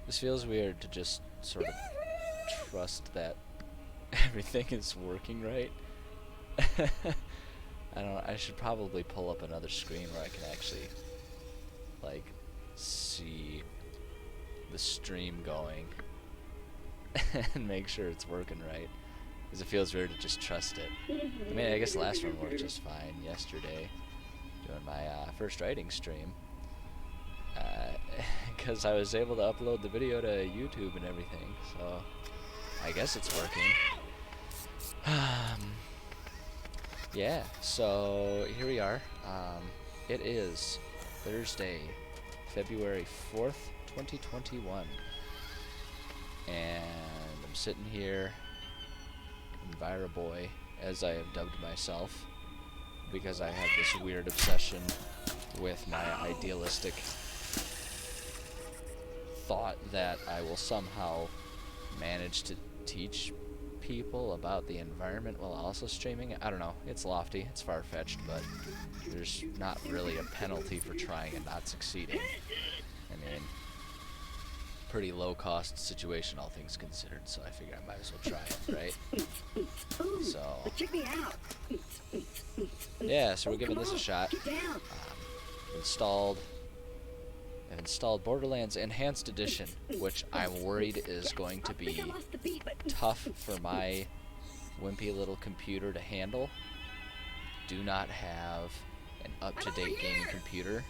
This feels weird to just sort of trust that everything is working right. I don't know, I should probably pull up another screen where I can actually, like, see the stream going and make sure it's working right. Because it feels weird to just trust it. I mean, I guess the last one worked just fine yesterday, doing my first writing stream. Because I was able to upload the video to YouTube and everything, so I guess it's working. Yeah, so here we are. It is Thursday, February 4th, 2021. And I'm sitting here, EnviroBoy, as I have dubbed myself, because I have this weird obsession with my idealistic thought that I will somehow manage to teach people about the environment while also streaming. I don't know, it's lofty, it's far-fetched, but there's not really a penalty for trying and not succeeding. I mean, pretty low-cost situation, all things considered, so I figure I might as well try it, right? So, yeah, so we're giving this a shot. I've installed Borderlands Enhanced Edition, which I'm worried is going to be tough for my wimpy little computer to handle. Do not have an up-to-date gaming computer.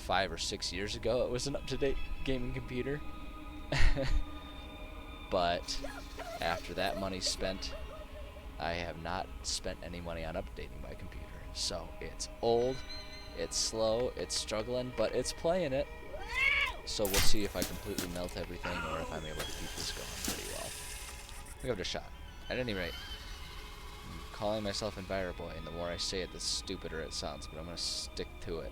5 or 6 years ago it was an up-to-date gaming computer. But after that money's spent, I have not spent any money on updating my computer. So it's old, it's slow, it's struggling, but it's playing it. So we'll see if I completely melt everything or if I'm able to keep this going pretty well. We'll give it a shot. At any rate, I'm calling myself EnviroBoy, and the more I say it, the stupider it sounds, but I'm going to stick to it.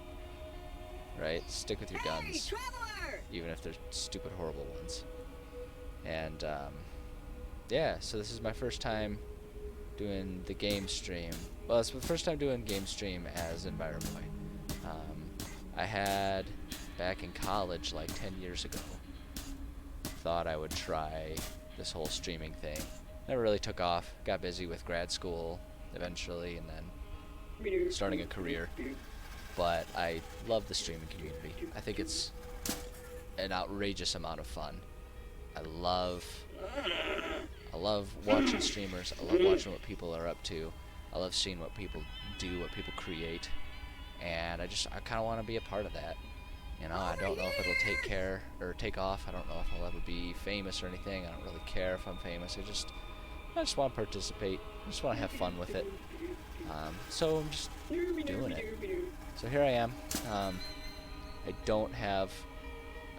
Right? Stick with your guns, even if they're stupid, horrible ones. And, yeah, so this is my first time doing the game stream. Well, it's the first time doing game stream as EnviroBoy. I had, back in college, like 10 years ago, thought I would try this whole streaming thing. Never really took off. Got busy with grad school eventually, and then starting a career. But I love the streaming community. I think it's an outrageous amount of fun. I love watching streamers. I love watching what people are up to. I love seeing what people do, what people create. And I kind of want to be a part of that. You know, I don't know if it'll take off. I don't know if I'll ever be famous or anything. I don't really care if I'm famous. I just want to participate. I just want to have fun with it. So I'm just doing it. So here I am. I don't have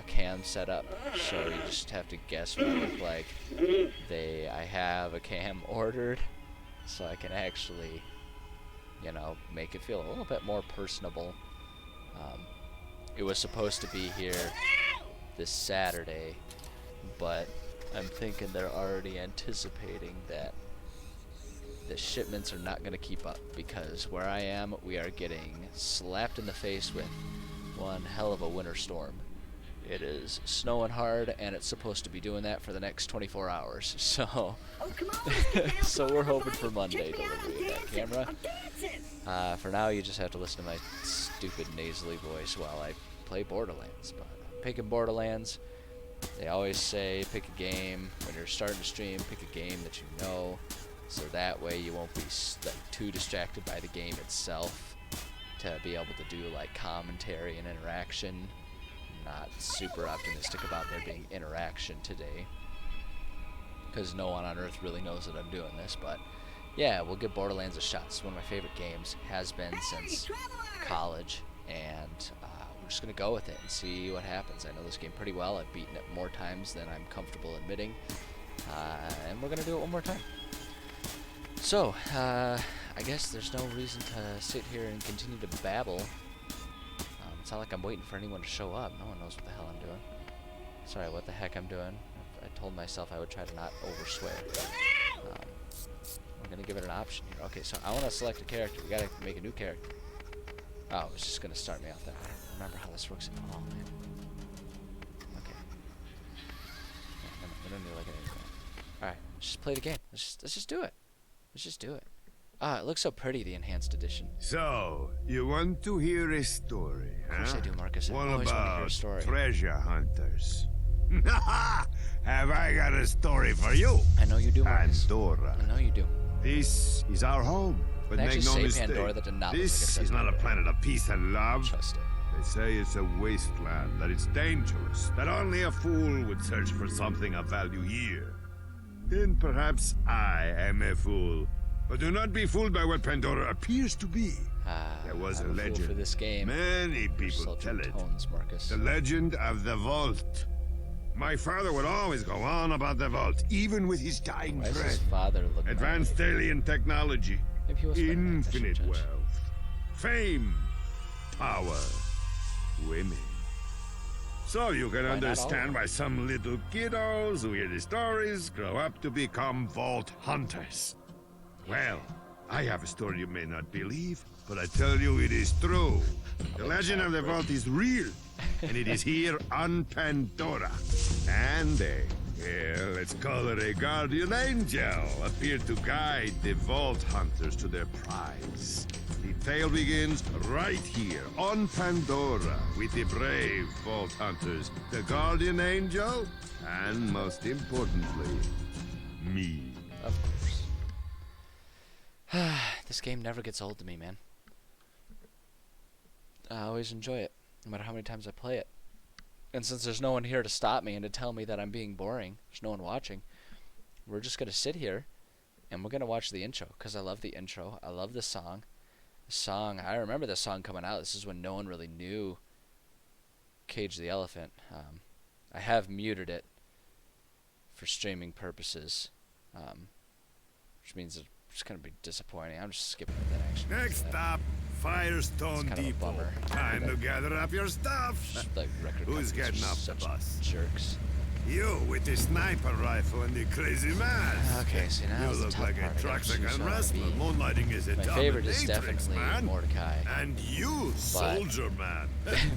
a cam set up, so you just have to guess what I look like. I have a cam ordered, so I can actually, you know, make it feel a little bit more personable. It was supposed to be here this Saturday, but I'm thinking they're already anticipating that the shipments are not going to keep up, because where I am, we are getting slapped in the face with one hell of a winter storm. It is snowing hard, and it's supposed to be doing that for the next 24 hours. So, so we're hoping for Monday delivery of that camera. For now, you just have to listen to my stupid nasally voice while I play Borderlands. But I'm picking Borderlands. They always say pick a game when you're starting to stream. Pick a game that you know, so that way you won't be like too distracted by the game itself to be able to do like commentary and interaction. Not super optimistic about there being interaction today, because no one on earth really knows that I'm doing this. But yeah, we'll give Borderlands a shot. It's one of my favorite games, has been since college, and we're just gonna go with it and see what happens. I know this game pretty well. I've beaten it more times than I'm comfortable admitting, and we're gonna do it one more time. So I guess there's no reason to sit here and continue to babble. It's not like I'm waiting for anyone to show up. No one knows what the hell I'm doing. Sorry, what the heck I'm doing. I told myself I would try to not overswear. We're going to give it an option here. Okay, so I want to select a character. We got to make a new character. Oh, it's just going to start me off there. I don't remember how this works at all, man. Okay. just play the game. Let's just do it. Let's just do it. Ah, it looks so pretty, the enhanced edition. So, you want to hear a story, Of course huh? I do, Marcus. I What always want to hear a about story. treasure hunters? Have I got a story for you? I know you do, Marcus. Pandora. I know you do. This is our home, but They make actually no say mistake. Pandora, that did not look like it This said is not a Pandora. planet of peace and love. Trust it. They say it's a wasteland, that it's dangerous, that only a fool would search for something of value here. Then perhaps I am a fool. But do not be fooled by what Pandora appears to be. There was I'm a a fool legend. for this game. Many people Sultry tell it. tones, Marcus. The legend of the vault. My father would always go on about the vault, even with his dying Why does his breath. father look Advanced alien technology, Maybe he was infinite wealth, fame, power, women. So you can Why not all of understand them? why some little kiddos who hear the stories grow up to become vault hunters. Well, I have a story you may not believe, but I tell you it is true. The legend of the vault is real, and it is here on Pandora. And let's call it a guardian angel, appeared to guide the vault hunters to their prize. The tale begins right here on Pandora with the brave vault hunters, the guardian angel, and most importantly, me. Of course. This game never gets old to me, man. I always enjoy it, no matter how many times I play it. And since there's no one here to stop me and to tell me that I'm being boring, there's no one watching, we're just going to sit here and we're going to watch the intro, because I love the intro. I love the song. I remember the song coming out. This is when no one really knew Cage the Elephant. I have muted it for streaming purposes, which means it's going to be disappointing. I'm just skipping it then, actually. Next stop, Firestone It's kind of a Depot. bummer. Time to gather up your stuff. Just like record Who's companies getting are off the such bus? Jerks. You with the sniper rifle and the crazy mask. Okay, see, now You is the look tough like part. I a gotta Mexican choose who I wanna wrestler. be. Moonlighting is a My favorite is dominatrix, definitely man. Mordecai. And you, soldier man.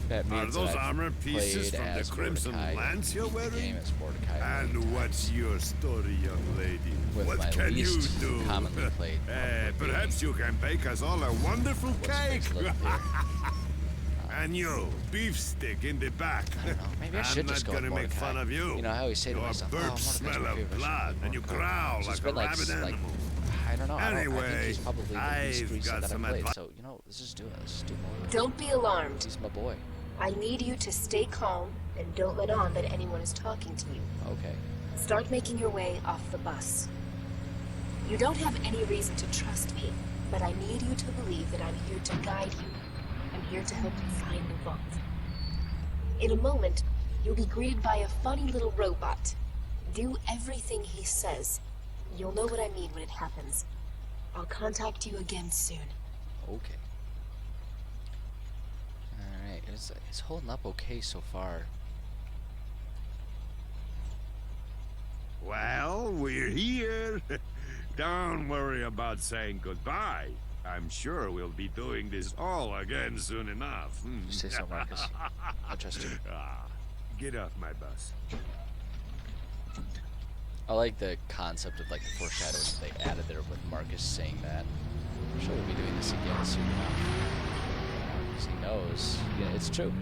That Are means those that I've armor pieces played from the as Crimson Mordecai Lance you're in the wearing? game as Mordecai. And what's your story, young lady? With What my can you least do? commonly played Perhaps you can bake us all a wonderful cake. And you, beefsteak in the back. I don't know. Maybe I I'm should not just go with gonna make Mordecai. fun of you. You know, I always say to Your myself, burps Mordecai's smell my of favorite, I should blood, play and you Mordecai. growl So like it's a been like, rabid animal. I don't know. I think Anyway, he's probably the least I've recent got that some I played. advice. So, you know, let's just do it. Let's just do Mordecai. Don't be alarmed. He's my boy. I need you to stay calm and don't let on that anyone is talking to you. Okay. Start making your way off the bus. You don't have any reason to trust me, but I need you to believe that I'm here to guide you. I'm here to help you find the vault. In a moment, you'll be greeted by a funny little robot. Do everything he says. You'll know what I mean when it happens. I'll contact you again soon. Okay. Alright, it's holding up okay so far. Well, we're here. Don't worry about saying goodbye. I'm sure we'll be doing this all again soon enough. You say so, Marcus. I trust you. Get off my bus. I like the concept of like the foreshadowing that they added there with Marcus saying that. I'm sure we'll be doing this again soon enough. Because he knows. Yeah, it's true.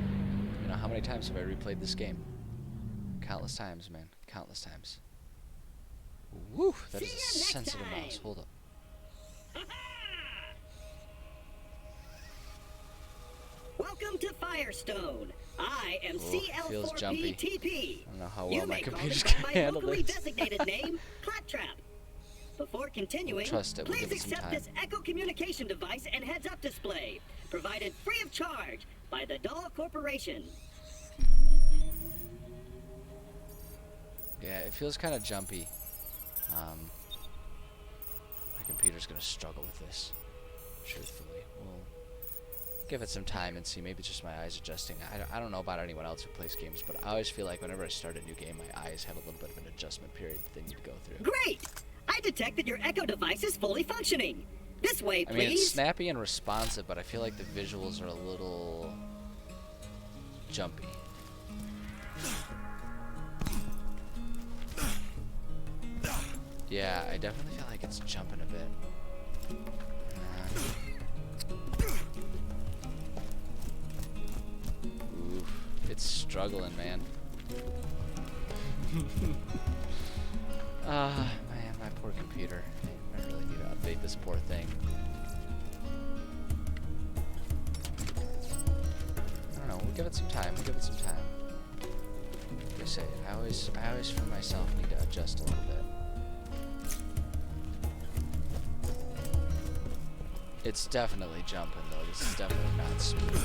You know, how many times have I replayed this game? Countless times, man. Countless times. Woo! That is a sensitive mouse. Hold up. Welcome to Firestone. I am feels jumpy. CL4PTP. I don't know how You well my may call computer's me by gonna my handle locally this. designated name, Claptrap. Before continuing, Trust it, we'll please give it some accept time. this Echo communication device and heads-up display, provided free of charge by the Doll Corporation. Yeah, it feels kind of jumpy. My computer's gonna struggle with this, truthfully. We'll give it some time and see. Maybe it's just my eyes adjusting. I don't know about anyone else who plays games, but I always feel like whenever I start a new game, my eyes have a little bit of an adjustment period that they need to go through. Great! I detect that your Echo device is fully functioning. This way, I mean, it's please. snappy and responsive, but I feel like the visuals are a little jumpy. Yeah, I definitely feel like it's jumping a bit. Oof, it's struggling, man. Man, my poor computer. I really need to update this poor thing. I don't know, we'll give it some time, Like I say, I always for myself need to adjust a little bit. It's definitely jumping though, this is definitely not smooth.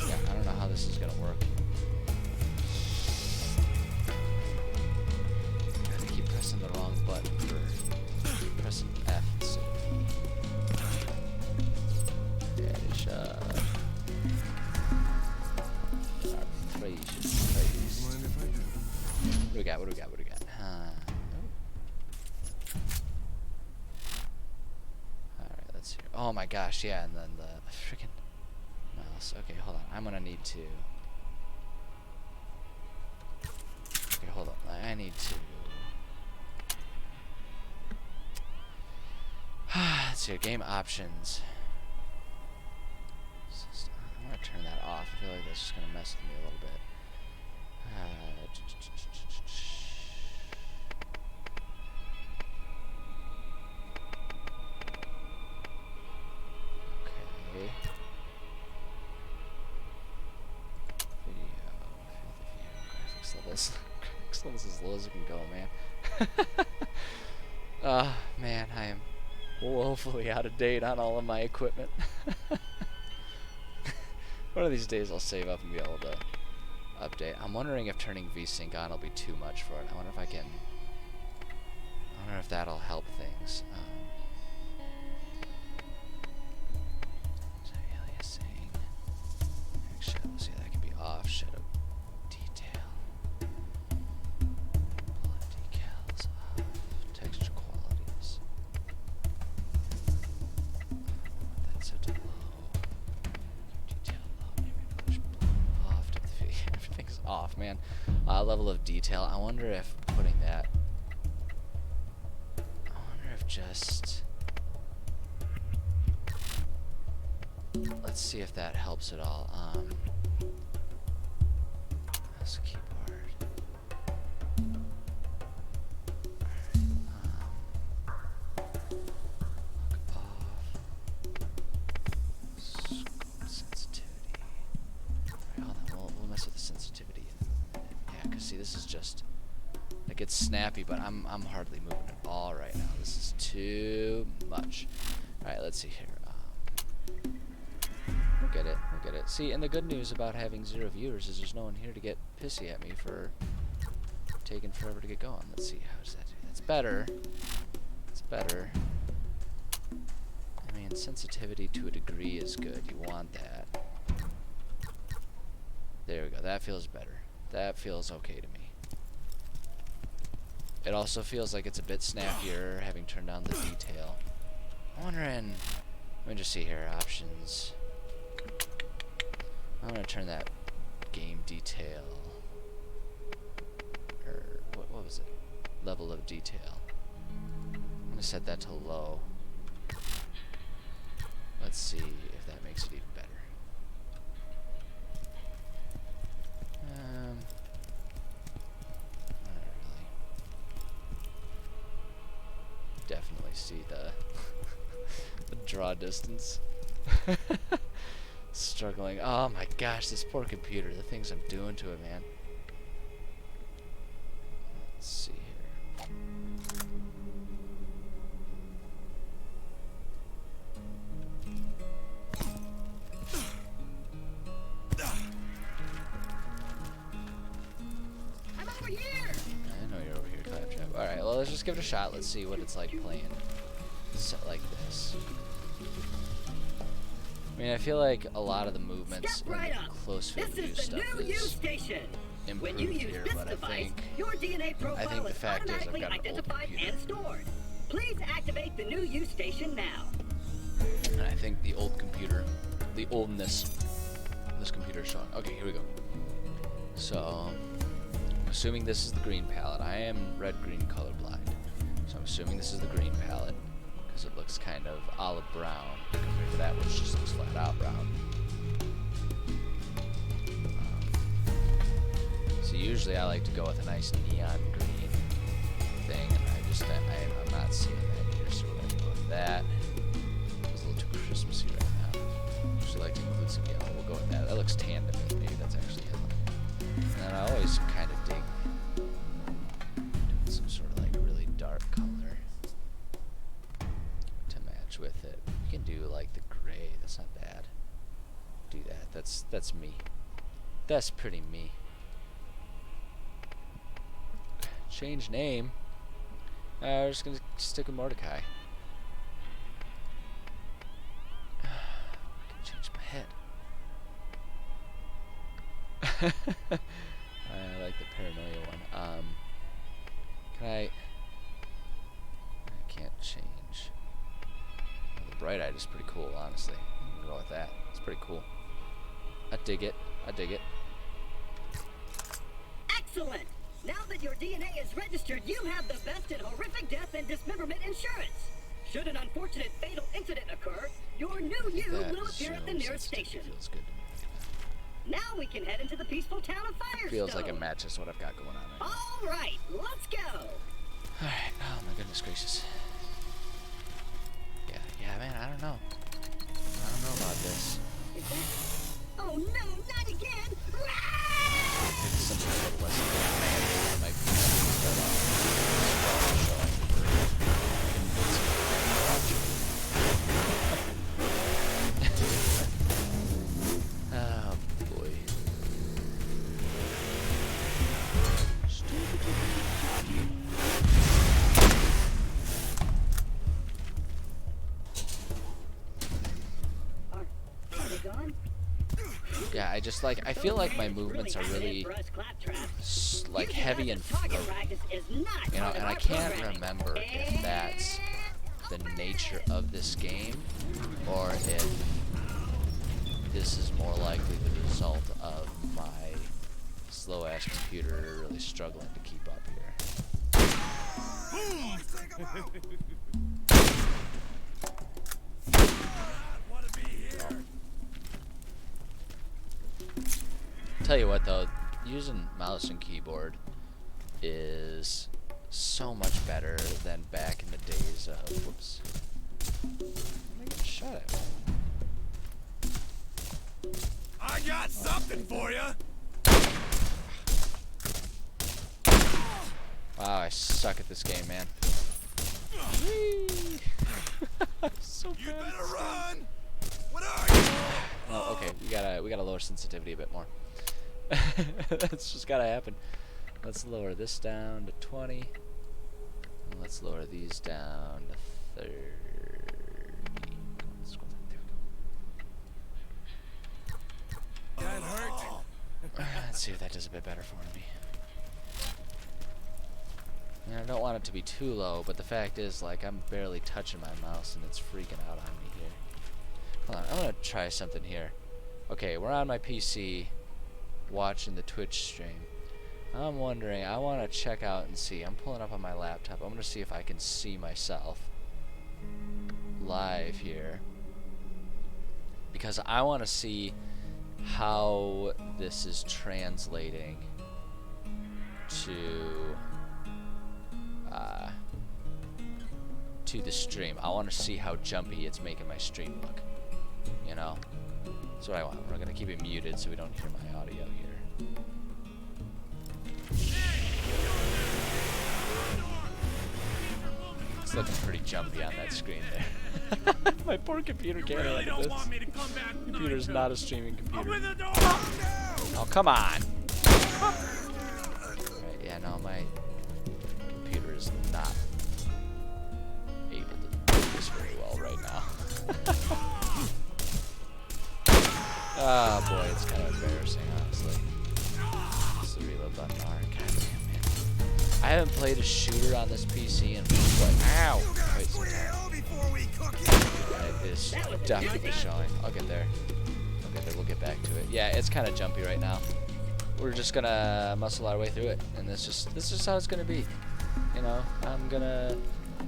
Yeah, I don't know how this is gonna work. Gotta keep pressing the wrong button for pressing F instead of What do we got? Alright, let's see. Oh my gosh, yeah, and then the freaking mouse. Okay, hold on. I'm gonna need to. Okay, hold on. I need to. Let's see. Game options. I'm gonna turn that off. I feel like that's just gonna mess with me a little bit. Okay. Video, graphics levels. Graphics levels as low as it can go, man. Man, I am woefully out of date on all of my equipment. One of these days I'll save up and be able to update. I'm wondering if turning VSync on will be too much for it. I wonder if that'll help things. Aliasing. Shadow, see, that can be off. Shadow detail. Bullet decals off. Texture qualities. That's set to low. Detail low. Maybe push off. Everything's off, man. Level of detail. I wonder if putting that. Just let's see if that helps at all. That's keyboard. Look off. Scope sensitivity. Alright, hold on. We'll mess with the sensitivity in a minute. Yeah, because see, this is just. Like it's snappy, but I'm hardly moving at all right now. This is too much. All right, let's see here. We'll get it. See, and the good news about having 0 viewers is there's no one here to get pissy at me for taking forever to get going. Let's see, how does that do? That's better. It's better. I mean, sensitivity to a degree is good. You want that. There we go. That feels better. That feels okay to me. It also feels like it's a bit snappier having turned down the detail. I'm wondering, let me just see here, options. I'm gonna turn that game detail, or what was it? Level of detail. I'm gonna set that to low. Let's see if that makes it even better. Definitely see the draw distance. Struggling. Oh my gosh, this poor computer. The things I'm doing to it, man. Let's see here. I'm over here. I know you're over here, Claptrap. Alright, well, let's just give it a shot. Let's see what it's like playing set like this. I mean, I feel like a lot of the movements in the close field view stuff is improved here, but I think the fact is I've got an old computer. Please activate the new use station now. And I think the old computer, the oldness of this computer is showing. Okay, here we go. So, I'm assuming this is the green palette. I am red-green colorblind, so I'm assuming this is the green palette because it looks kind of olive brown compared to that, which just looks flat out brown. So usually I like to go with a nice neon green thing, and I'm not seeing that here, so we're gonna go with that. It's a little too Christmassy right now. Usually like to include some yellow. We'll go with that. That looks tan to me. Maybe that's actually yellow. And then I always kind of dig doing some sort of like really dark color to match with it. You can do like the gray. That's not bad. Do that. That's me. That's pretty me. Change name. We're just gonna stick with Mordecai. I can change my head. I like the paranoia one. Can I can't change. The bright eyed is pretty cool, honestly. I'm gonna go with that. It's pretty cool. I dig it. I dig it. Excellent! Now that your DNA is registered, you have the best in horrific death and dismemberment insurance. Should an unfortunate fatal incident occur, your new you will appear at the nearest station. Feels good to me. Now we can head into the peaceful town of Firestone. Feels like it matches what I've got going on right now. All right, let's go. Alright, oh my goodness gracious. Yeah, man, I don't know. I don't know about this. Is that... Oh no, not again! Maybe something a little less man. Might be start off showing oh boy. Are they gone? Yeah, I feel like my movements are really like heavy and floaty, you know, and I can't remember if that's the nature of this game or if this is more likely the result of my slow ass computer really struggling to keep up here. Tell you what though, using mouse and keyboard is so much better than back in the days of whoops. I'm getting shot at. I got something for you. Wow, I suck at this game, man. So You bad. better run. What are you? Oh, okay, we gotta lower sensitivity a bit more. That's just gotta happen. Let's lower this down to 20. And let's lower these down to 30. There we go. That hurt. Let's see if that does a bit better for me. And I don't want it to be too low, but the fact is, like, I'm barely touching my mouse and it's freaking out on me here. Hold on, I'm gonna try something here. Okay, we're on my PC watching the Twitch stream. I'm wondering, I want to check out and see. I'm pulling up on my laptop. I'm gonna see if I can see myself live here, because I want to see how this is translating to the stream. I want to see how jumpy it's making my stream look. You know, that's what I want. We're gonna keep it muted so we don't hear my audio here. It's looking pretty jumpy on that screen there. My poor computer can't Really look at don't this. want me to come back. Computer's not a streaming computer. Open the door. Oh, come on. Right, yeah, no, my computer is not able to do this very well right now. Oh boy, it's kind of embarrassing, honestly. It's the reload button. Alright, goddamn, man. I haven't played a shooter on this PC in quite some time. And it is definitely showing. I'll get there. We'll get back to it. Yeah, it's kind of jumpy right now. we're just gonna muscle our way through it, and this is just how it's gonna be. You know, I'm gonna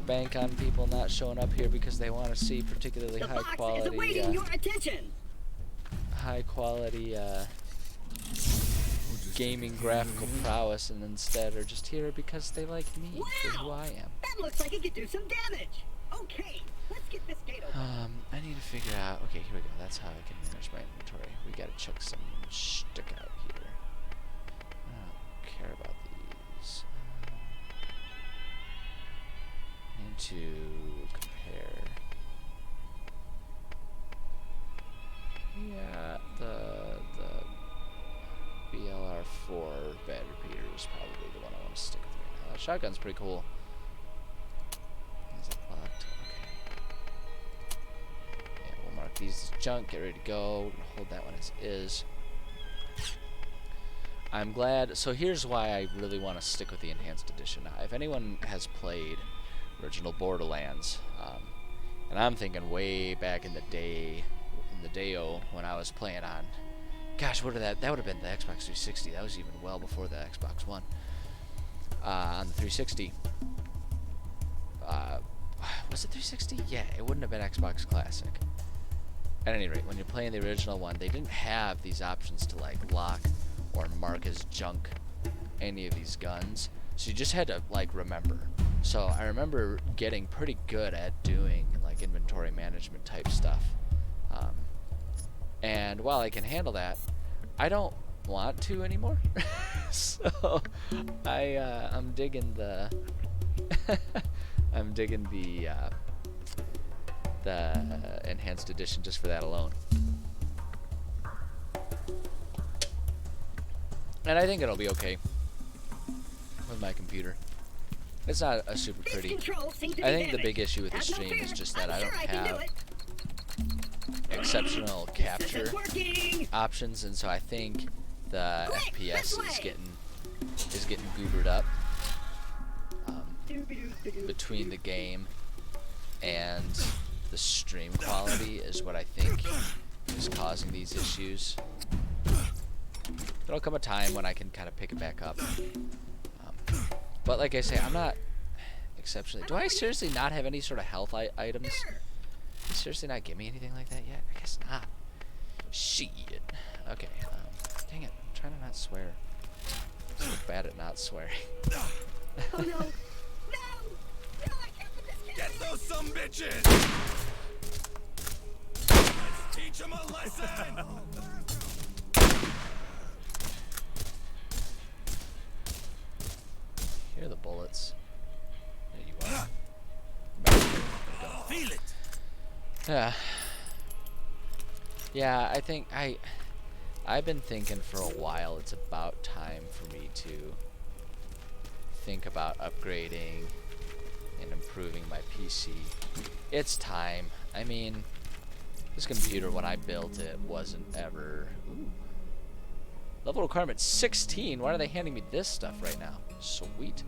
bank on people not showing up here because they want to see particularly The high box is quality, awaiting your attention. gaming graphical prowess, and instead are just here because they like me for who Wow! I am. That looks like it could do some damage. Okay, let's get this gate open. I need to figure out. Okay, here we go. That's how I can manage my inventory. We gotta check some shtick out here. I don't care about these. Need to compare. Yeah, the BLR4 battery repeater is probably the one I want to stick with right now. That shotgun's pretty cool. Is it locked? Okay. Yeah, we'll mark these as junk, get ready to go. We're gonna hold that one as is. I'm glad. So here's why I really want to stick with the enhanced edition. Now, if anyone has played original Borderlands, and I'm thinking way back in the day, when I was playing on, gosh, what did that would have been the Xbox 360. That was even well before the Xbox One. On the 360, was it 360? Yeah, it wouldn't have been Xbox Classic. At any rate, when you're playing the original one, they didn't have these options to like lock or mark as junk any of these guns, so you just had to like remember. So I remember getting pretty good at doing like inventory management type stuff. And while I can handle that, I don't want to anymore. So I'm digging the I'm digging the enhanced edition just for that alone. And I think it'll be okay with my computer. It's not a super pretty. I think the big issue with the stream is just that I don't have exceptional capture options, and so I think the FPS is getting goobered up between the game and the stream quality is what I think is causing these issues. There'll come a time when I can kind of pick it back up. But like I say, I'm not exceptionally... Do I seriously not have any sort of health items? Did you seriously not give me anything like that yet? I guess not. Shit. Okay, dang it. I'm trying to not swear. I'm so bad at not swearing. Oh no! No! No! I can't put this Get those some bitches! Let's teach them a lesson! Hear the bullets. There you are. Feel it! Yeah. Yeah, I think I've been thinking for a while it's about time for me to think about upgrading and improving my PC. It's time. I mean, this computer when I built it wasn't ever... Ooh. Level requirement 16. Why are they handing me this stuff right now? Sweet.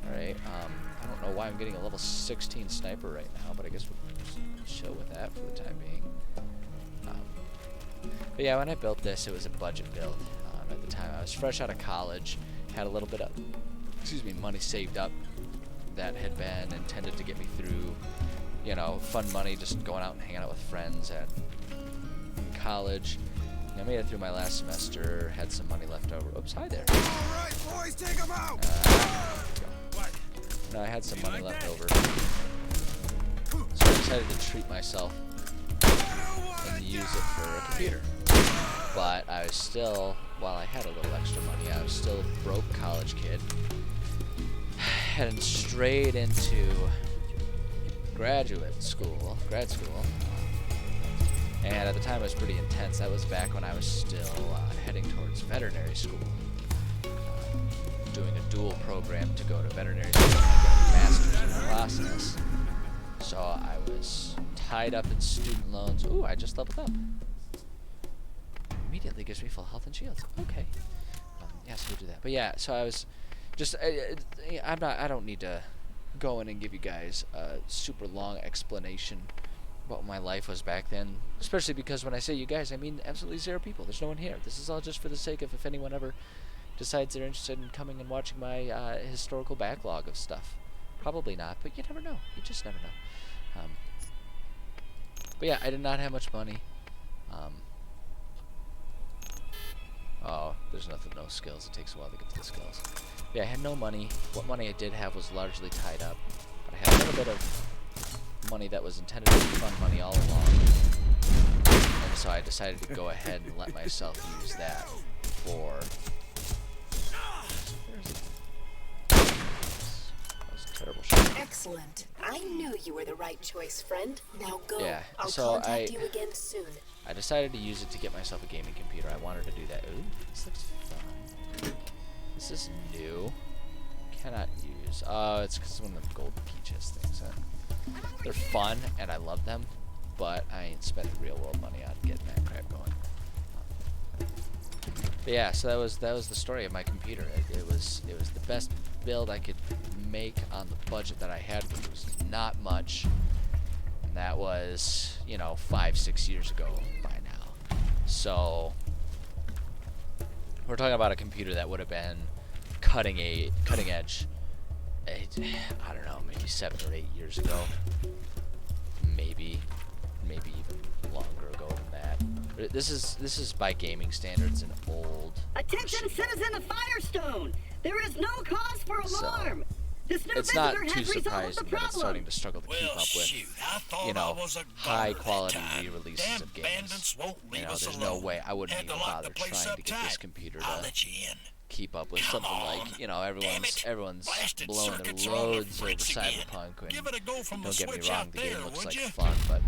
Alright, I don't know why I'm getting a level 16 sniper right now, but I guess we'll just chill with that for the time being. But yeah, when I built this, it was a budget build. At the time, I was fresh out of college, had a little bit of, money saved up that had been intended to get me through, you know, fun money, just going out and hanging out with friends at college. I made it through my last semester, had some money left over. Oops, hi there. Alright, boys, take them out! No, I had some money left over. So I decided to treat myself and use it for a computer. But I was still, while I had a little extra money, I was still a broke college kid. Heading straight into grad school. And at the time it was pretty intense. That was back when I was still heading towards veterinary school. Doing a dual program to go to veterinary school and get a master's in the process. So I was tied up in student loans. Ooh, I just leveled up. Immediately gives me full health and shields. Okay. Yeah, so we'll do that. But yeah, so I was just, I don't need to go in and give you guys a super long explanation what my life was back then. Especially because when I say you guys, I mean absolutely 0 people. There's no one here. This is all just for the sake of if anyone ever decides they're interested in coming and watching my historical backlog of stuff. Probably not, but you never know. You just never know. But yeah, I did not have much money. Oh, there's nothing, no skills. It takes a while to get to the skills. Yeah, I had no money. What money I did have was largely tied up. But I had a little bit of money that was intended to be fun money all along. And so I decided to go ahead and let myself use that for... That was a terrible shot. Excellent. I knew you were the right choice, friend. Now go. Yeah, I'll so contact you again soon. I decided to use it to get myself a gaming computer. I wanted to do that. Ooh, this looks fun. This is new. Cannot use. Oh, it's because it's one of them gold peaches things. They're fun, and I love them, but I ain't spending real world money on getting that crap going. But yeah, so that was the story of my computer. It was the best build I could make on the budget that I had, which was not much. And that was, you know, 5-6 years ago by now. So we're talking about a computer that would have been cutting edge. I don't know, maybe 7 or 8 years ago. Maybe even longer ago than that. But this is by gaming standards an old Attention, machine. citizen of Firestone! There is no cause for alarm. This new It's not visitor too has resolved the surprising that it's starting problem. to struggle to keep Well, up with, shoot, I thought you know, I was a high guard that quality time. re-releases Damn of games. bandits won't You leave know, us there's alone. no way I wouldn't Had even to lock bother the place trying up to get this tight. computer I'll to let you in. keep up with Come something on. like, you know, Damn it. everyone's Blasted blowing their circuits are on the loads over fritz again. Cyberpunk. Give it a go from the Don't get me switch wrong, out the game there, looks would like you? fun, but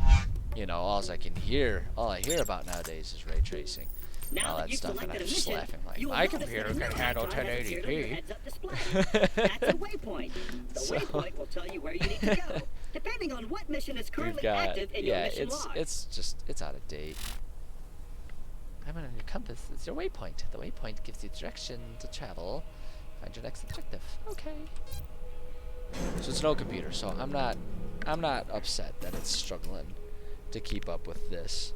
you know, all I hear about nowadays is ray tracing. Now All that that you've stuff, and selected I'm a just mission, laughing like, you will my notice that computer a can new handle icon has appeared on your 1080p. heads-up display. That's a waypoint. The So- waypoint will tell you where you need to go, depending on what mission is We've currently got, active in your yeah, mission log. it's out of date. I'm on your compass. It's your waypoint. The waypoint gives you direction to travel. Find your next objective. Okay. So it's an old computer, so I'm not upset that it's struggling to keep up with this.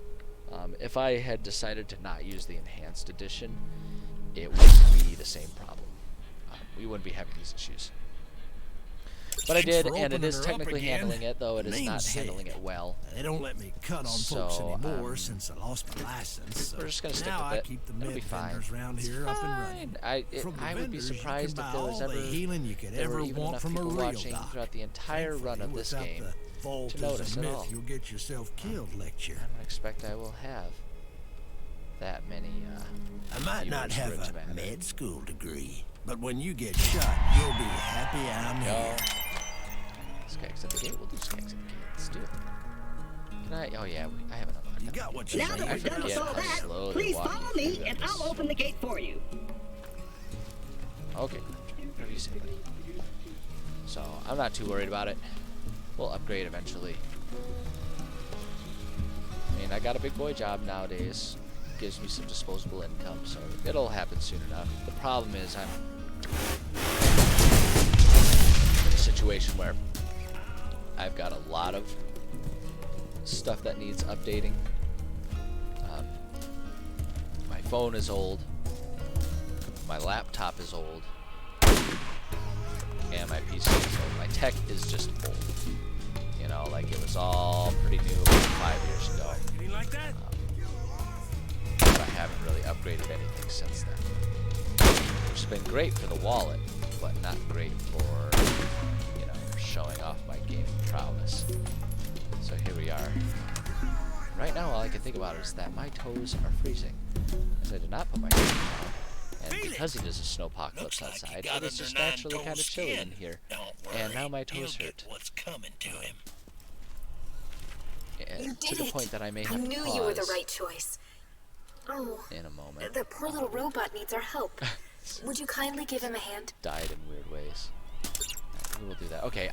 If I had decided to not use the enhanced edition, it would be the same problem. We wouldn't be having these issues. But I Thanks did, for and it opening is her up technically again. handling it, though it is not Name's handling Ed. it well. They don't let me cut on So, folks anymore um, since I lost my license. So We're just gonna stick now with I it. keep the It'll be med fine. vendors around It's here up and running. fine. From the I would be vendors, you surprised can if buy there was all ever the healing you could there were ever even want enough from a people real watching doc. throughout the entire run of this Without game the vault to is notice a at myth, all. you'll get yourself killed lecture. I don't expect I will have that many. I might not viewers for have it to a matter. med school degree, but when you get shot, you'll be happy I'm Go. here. Skags at the gate. We'll do Skags at the gate. Let's do it. Can I? Oh yeah, I haven't unlocked You that. got what you Now need. that I we've done with forget all how that, slow please they're walking follow through me and this. I'll open the gate for you. Okay, whatever you say, buddy. So I'm not too worried about it. We'll upgrade eventually. I mean, I got a big boy job nowadays. Gives me some disposable income, so it'll happen soon enough. The problem is I'm in a situation where I've got a lot of stuff that needs updating. My phone is old. My laptop is old. And my PC is old. My tech is just old. You know, like it was all pretty new about 5 years ago. You like that? But I haven't really upgraded anything since then. Which has been great for the wallet, but not great for, you know, showing off my gaming prowess. So here we are. Right now, all I can think about is that my toes are freezing, as I did not put my shoes on. And because it is a snowpocalypse Looks like outside, he got it is just under naturally kind of nine-toes chilly skin. in here. Don't And worry, now my he'll toes get hurt. what's coming to him. And You to did the it. point that I may I have to knew you were the pause right choice. Oh, in a moment. the poor little robot needs our help. Would you kindly give him a hand? Died in weird ways. Alright, we will do that. Okay,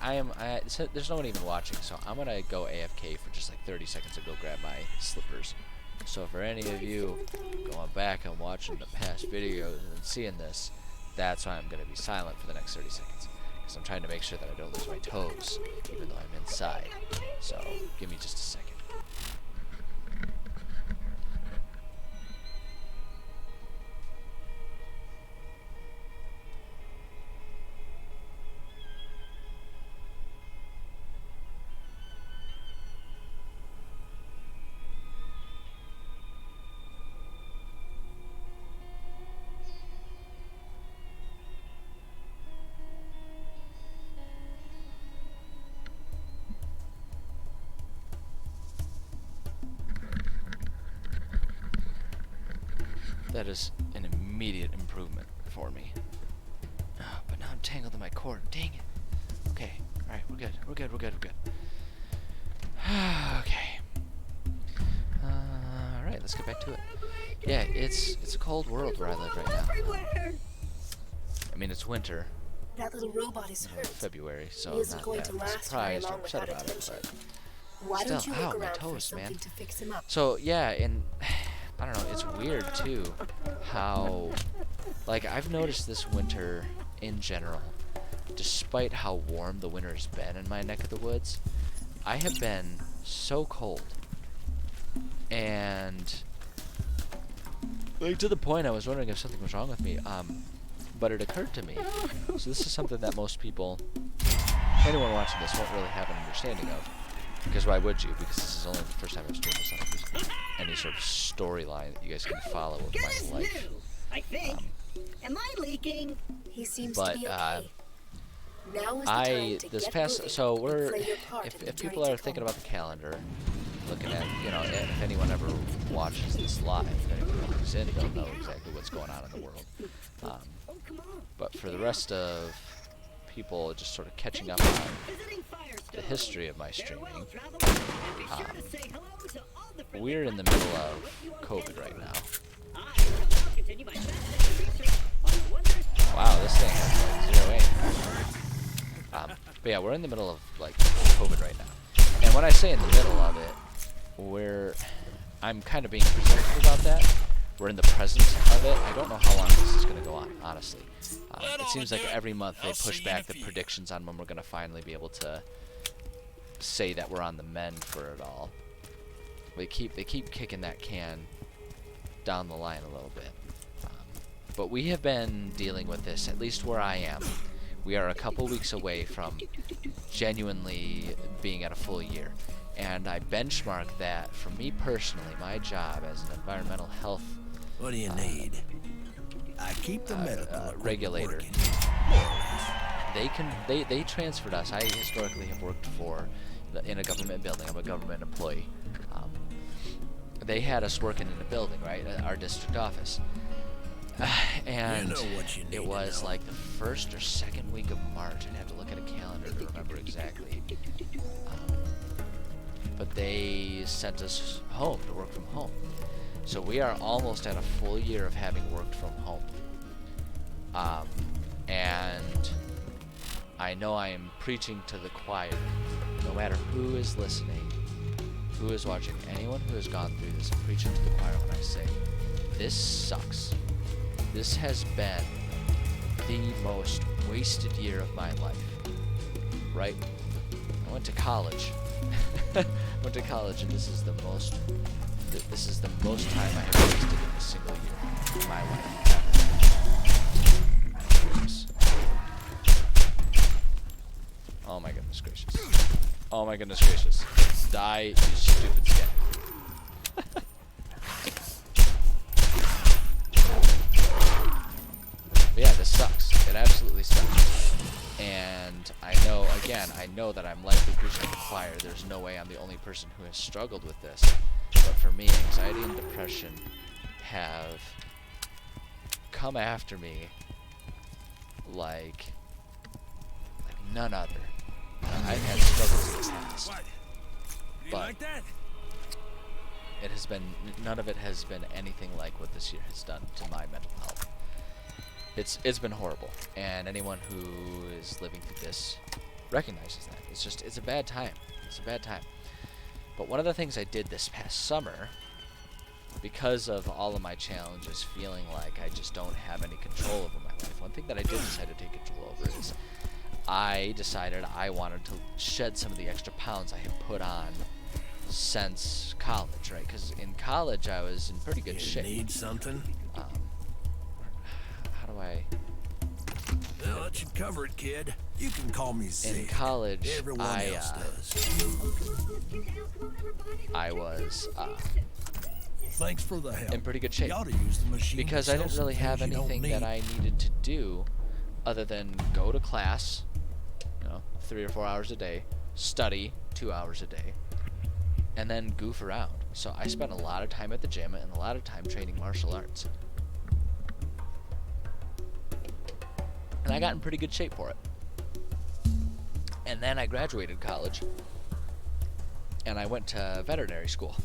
so there's no one even watching, so I'm gonna go AFK for just like 30 seconds and go grab my slippers. So for any of you going back and watching the past videos and seeing this, that's why I'm gonna be silent for the next 30 seconds. Because I'm trying to make sure that I don't lose my toes, even though I'm inside. So give me just a second. That is an immediate improvement for me. But now I'm tangled in my cord. Dang it. Okay. Alright, we're good. We're good. We're good. We're good. Okay. Alright, let's get back to it. Yeah, it's a cold world where I live right now. I mean, it's winter. That little robot is hurt. February, so He I'm isn't not going that to last surprised or very long upset without about it, attention. but Why don't still, you look ow, my around for toes, something man. to fix him up? So yeah, and I don't know, it's weird too how, like, I've noticed this winter in general, despite how warm the winter's been in my neck of the woods, I have been so cold. And like to the point I was wondering if something was wrong with me. But it occurred to me. So this is something that most people, anyone watching this, won't really have an understanding of. Because why would you? Because this is only the first time I've streamed this. I don't think there's any sort of storyline that you guys can follow with Guess my life. new, I think. Am I leaking? He seems But to be okay. Now is the I time to this get past moving so and we're play your part in the if journey people to are thinking come. about the calendar, looking at, you know, if anyone ever watches this live, if anyone comes in, they'll know exactly what's going on in the world. Oh, come on. But for the rest of people just sort of catching up on Visiting Firestone. the history of my Farewell, streaming, traveler, and be sure to say hello to all the friendly we're in the contacts middle that of await you on COVID Denver. right now. I shall now continue my fascinating research on the wonders. Wow, this thing has like 0 aim. But yeah, we're in the middle of like COVID right now. And when I say in the middle of it, I'm kind of being presumptive about that. We're in the presence of it. I don't know how long this is going to go on, honestly. It seems like every month they push back the predictions on when we're going to finally be able to say that we're on the mend for it all. They keep kicking that can down the line a little bit. But we have been dealing with this, at least where I am. We are a couple weeks away from genuinely being at a full year. And I benchmark that, for me personally, my job as an environmental health What do you need? I keep the medical equipment regulator. working, more or less. They transferred us. I historically have worked in a government building. I'm a government employee. They had us working in a building, right, at our district office. And You know what you need it to was know. like the first or second week of March. I'd have to look at a calendar to remember exactly. But they sent us home to work from home. So we are almost at a full year of having worked from home. And I know I am preaching to the choir. No matter who is listening, who is watching, anyone who has gone through this, I'm preaching to the choir when I say, this sucks. This has been the most wasted year of my life. Right? I went to college. And this is the most time I have wasted in a single year in my life. Goodness. Oh my goodness gracious. Oh my goodness gracious. Die, you stupid scat. But yeah, this sucks. It absolutely sucks. And I know that I'm likely preaching to the choir. There's no way I'm the only person who has struggled with this. But for me, anxiety and depression have come after me like none other. I've had struggles in the past, but it has been, none of it has been anything like what this year has done to my mental health. It's been horrible, and anyone who is living through this recognizes that. It's a bad time. It's a bad time. But one of the things I did this past summer, because of all of my challenges, feeling like I just don't have any control over my life, one thing that I did decide to take control over is I decided I wanted to shed some of the extra pounds I had put on since college, right? Because in college I was in pretty good You shape. need something? How do I... Well, that should cover it, kid. You can call me Zig. In college, Everyone else does. I was Thanks for the help. in pretty good shape. You ought to use the machine Because to I sell didn't some really have things you don't anything that need. I needed to do other than go to class, 3 or 4 hours a day, study 2 hours a day, and then goof around. So I spent a lot of time at the gym and a lot of time training martial arts. And I got in pretty good shape for it. And then I graduated college, and I went to veterinary school.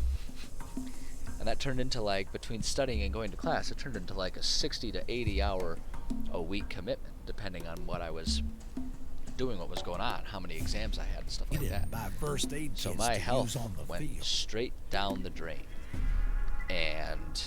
And that turned into, like, between studying and going to class, it turned into like a 60 to 80 hour a week commitment, depending on what I was doing, what was going on, how many exams I had and stuff You like that. didn't buy first aid So kits my to health use on the went field. straight down the drain. And,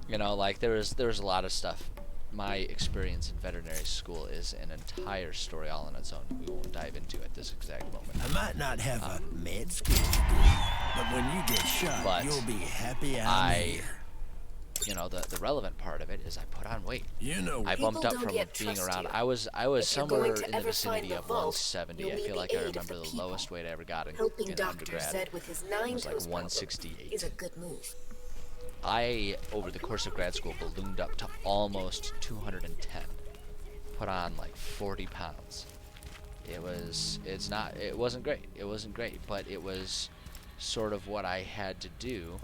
you know, like, there was a lot of stuff. My experience in veterinary school is an entire story all on its own. We won't dive into at this exact moment. I might not have a med school degree, but when you get shot, But you'll be happy I'm here. You know, the relevant part of it is I put on weight. You know, I bumped up People from don't yet being trust around. you. I was If you're somewhere going to in the ever find vicinity the of vault, 170. you'll I need feel the like I aid of remember the the people. lowest weight I ever got in Helping Dr. undergrad. Zed with his nine was like toes problem 168. is a good move. I, over the course of grad school, ballooned up to almost 210. Put on like 40 pounds. It wasn't great. It wasn't great, but it was sort of what I had to do.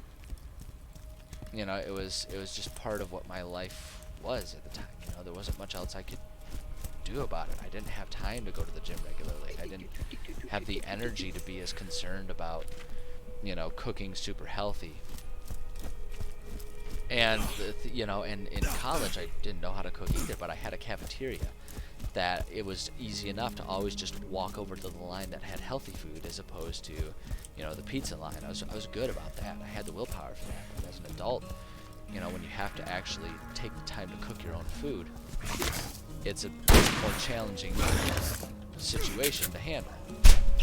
You know, it was just part of what my life was at the time. You know, there wasn't much else I could do about it. I didn't have time to go to the gym regularly. I didn't have the energy to be as concerned about, you know, cooking super healthy. And you know, and in college I didn't know how to cook either, but I had a cafeteria that it was easy enough to always just walk over to the line that had healthy food as opposed to, you know, the pizza line. I was good about that. I had the willpower for that. But as an adult, you know, when you have to actually take the time to cook your own food, it's a more challenging situation to handle.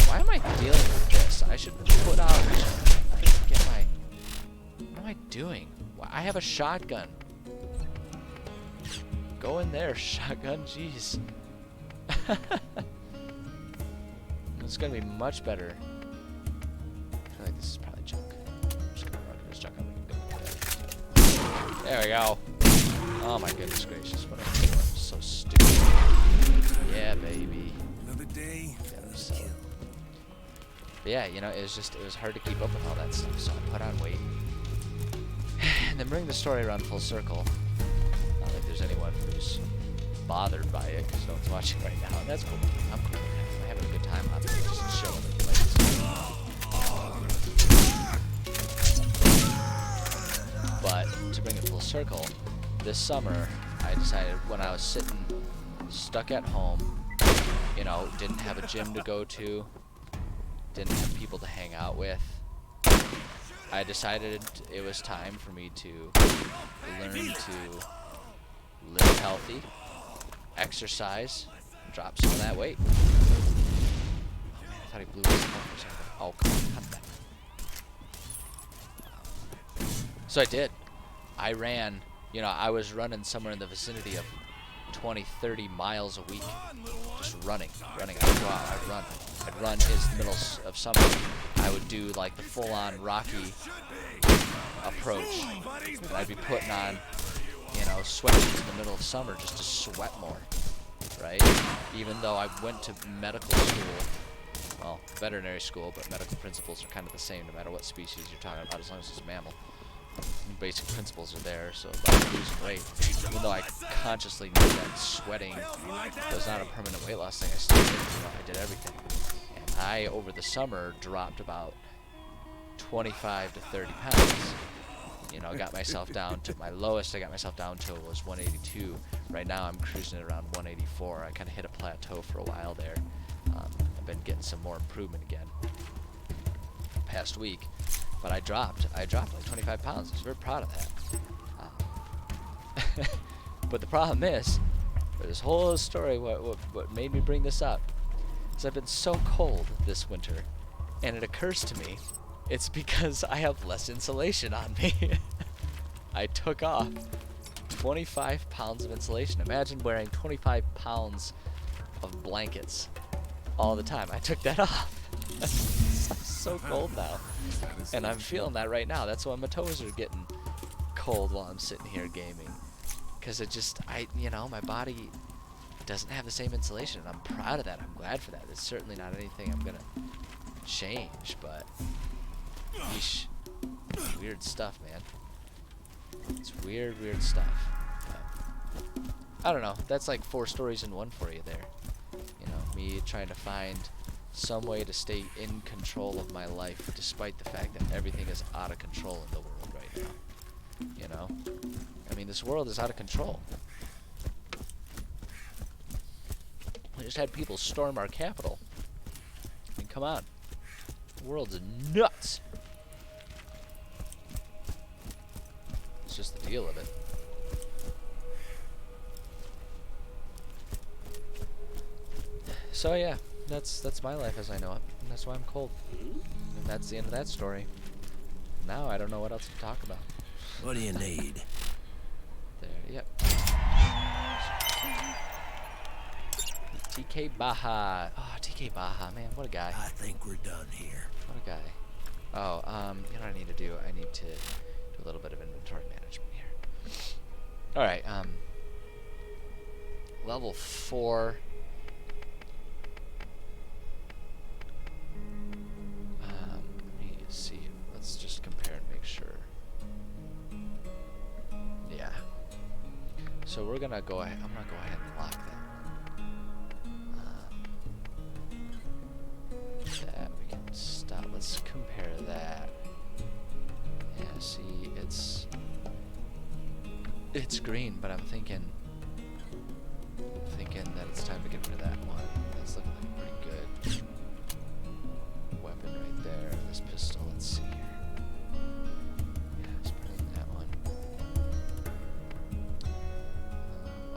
Why am I dealing with this? I should put out. I should get my. What am I doing? I have a shotgun. Go in there, shotgun. Jeez. It's gonna be much better. I feel like this is probably junk. I'm just gonna run this junk up and go. There we go. Oh my goodness gracious! What am I doing? I'm so stupid. Yeah, baby. another day. Yeah, so. But yeah, you know, it was hard to keep up with all that stuff, so I put on weight. And then bring the story around full circle. Not like there's anyone who's bothered by it because no one's watching right now, and that's cool. I'm cool with that. I'm having a good time. I'm just chilling with like this. But to bring it full circle, this summer I decided when I was sitting stuck at home, you know, didn't have a gym to go to, didn't have people to hang out with, I decided it was time for me to learn to live healthy, exercise, drop some of that weight. Oh man, I thought he blew his up for a second. Oh, come on, cut that. So I did. I ran, you know, I was running somewhere in the vicinity of 20, 30 miles a week. Just running. I'd go out, I'd run is the middle of summer. I would do like the full-on Rocky approach. And I'd be putting on, you know, sweatshirts in the middle of summer just to sweat more, right? Even though I went to medical school, well, veterinary school, but medical principles are kind of the same no matter what species you're talking about, as long as it's a mammal. Basic principles are there, so if I'm losing weight, even though I consciously knew that sweating was not a permanent weight loss thing, I still did, you know, I did everything. And I, over the summer, dropped about 25 to 30 pounds. You know, got myself down to my lowest I got myself down to was 182. Right now I'm cruising at around 184. I kind of hit a plateau for a while there. I've been getting some more improvement again past week. But I dropped like 25 pounds. I was very proud of that. But the problem is, for this whole story, what made me bring this up is I've been so cold this winter, and it occurs to me, it's because I have less insulation on me. I took off 25 pounds of insulation. Imagine wearing 25 pounds of blankets all the time. I took that off. I'm so cold now. And I'm feeling that right now. That's why my toes are getting cold while I'm sitting here gaming. Because you know, my body doesn't have the same insulation. And I'm proud of that. I'm glad for that. It's certainly not anything I'm going to change, but yeesh. Weird stuff, man. It's weird stuff. But I don't know. That's like 4 stories in one for you there. You know, me trying to find some way to stay in control of my life despite the fact that everything is out of control in the world right now. You know? I mean, this world is out of control. We just had people storm our capital. I mean, come on. The world's nuts. It's just the deal of it. So yeah, that's my life as I know it, and that's why I'm cold. And that's the end of that story. Now I don't know what else to talk about. What do you need? There, yep. TK Baja. Oh, TK Baja, man, what a guy. I think we're done here. What a guy. Oh, you know what I need to do? I need to do a little bit of inventory management here. Alright, level 4. Let me see. Let's just compare and make sure. Yeah. So we're gonna go ahead. I'm gonna go ahead and lock that. That we can stop. Let's compare that. Yeah. See, it's green, but I'm thinking that it's time to get rid of that one. That's looking like pretty good. Weapon right there. This pistol. Let's see here. Yeah, let's put in that one.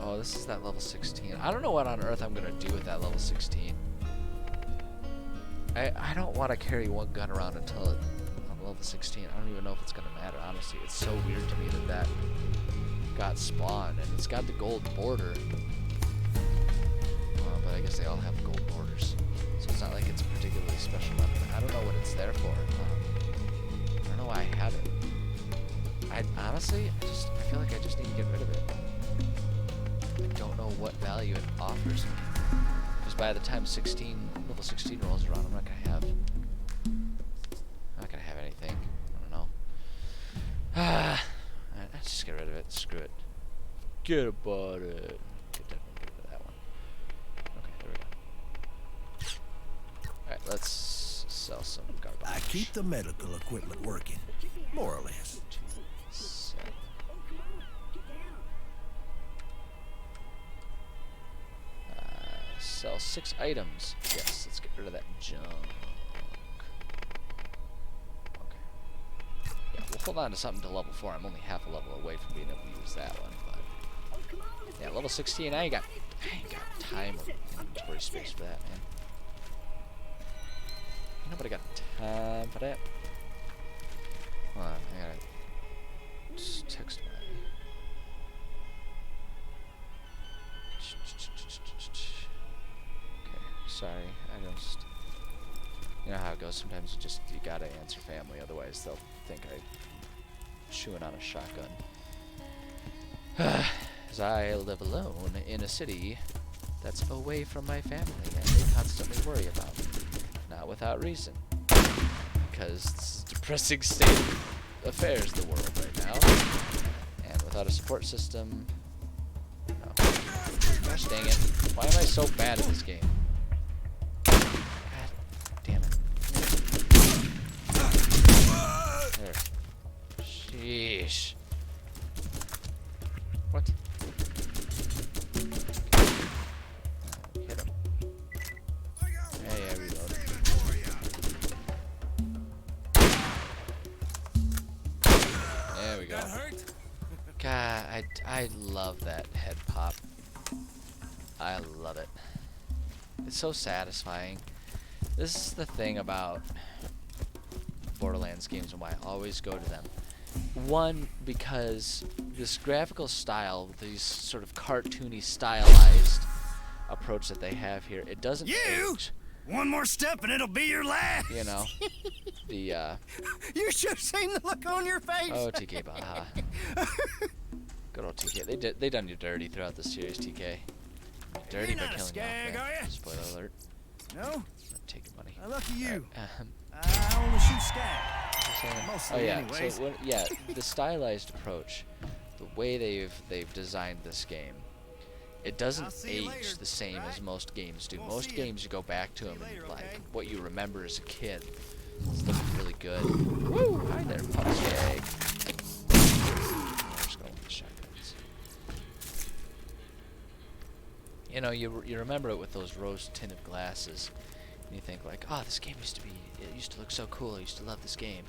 Oh, this is that level 16. I don't know what on earth I'm gonna do with that level 16. I don't want to carry one gun around until I'm level 16. I don't even know if it's gonna matter. Honestly, it's so weird to me that got spawned, and it's got the gold border. But I guess they all have gold borders, so it's not like it's a particularly special weapon. I don't know what it's there for. I don't know why I have it. I honestly, I feel like I just need to get rid of it. I don't know what value it offers me, because by the time level 16 rolls around, I'm not gonna have anything. I don't know. Let's just get rid of it. Screw it. Get about it. Get rid of that one. Okay, there we go. Alright, let's sell some garbage. I keep the medical equipment working, more or less. Sell 6 items. Yes, let's get rid of that junk. Okay. Yeah, we'll hold on to something to level 4. I'm only half a level away from being able to use that one, but yeah, level 16. I ain't got time or inventory space for that, man. Nobody got time for that. Hold on, I gotta just text my. Sorry, I just, you know how it goes. Sometimes you gotta answer family, otherwise they'll think I'm chewing on a shotgun. As I live alone in a city that's away from my family, and they constantly worry about me, not without reason, because it's a depressing state of affairs the world right now, and without a support system, no. Gosh dang it! Why am I so bad at this game? There. Sheesh. What? Hit him. Yeah, reload. There we go. God, I love that head pop. I love it. It's so satisfying. This is the thing about Borderlands games and why I always go to them. One, because this graphical style, these sort of cartoony, stylized approach that they have here, it doesn't age. One more step and it'll be your last. You know, the You should have seen the look on your face. oh, TK Baja. Good old TK. They done you dirty throughout the series, TK. Dirty You're by not a killing skag, you off, are man. ya? Spoiler alert. No? I'm taking money. Lucky you. Alright, I only shoot skag. oh Mostly yeah, anyways. so the stylized approach, the way they've designed this game, it doesn't age the same as most games do. Most games you go back to them and like what you remember as a kid. It's looking really good. Woo! Hi there, Pumpskeg. Just going with the shotguns. You know, you remember it with those rose-tinted glasses, and you think like, oh, this game it used to look so cool. I used to love this game,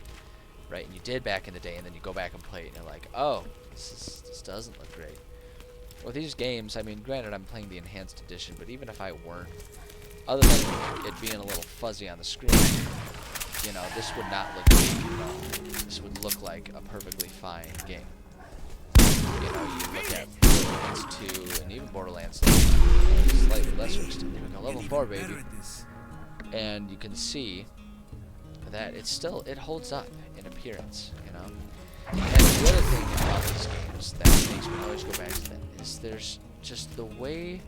right? And you did back in the day, and then you go back and play it, and you're like, oh, this doesn't look great. With these games, I mean, granted, I'm playing the enhanced edition, but even if I weren't, other than it being a little fuzzy on the screen, you know, this would not look great at all. This would look like a perfectly fine game. You know, you look at Borderlands 2 and even Borderlands 3, slightly lesser extent. There we go, level 4, baby. And you can see that it holds up in appearance, you know. And the other thing about these games that makes me always go back to them is there's just the way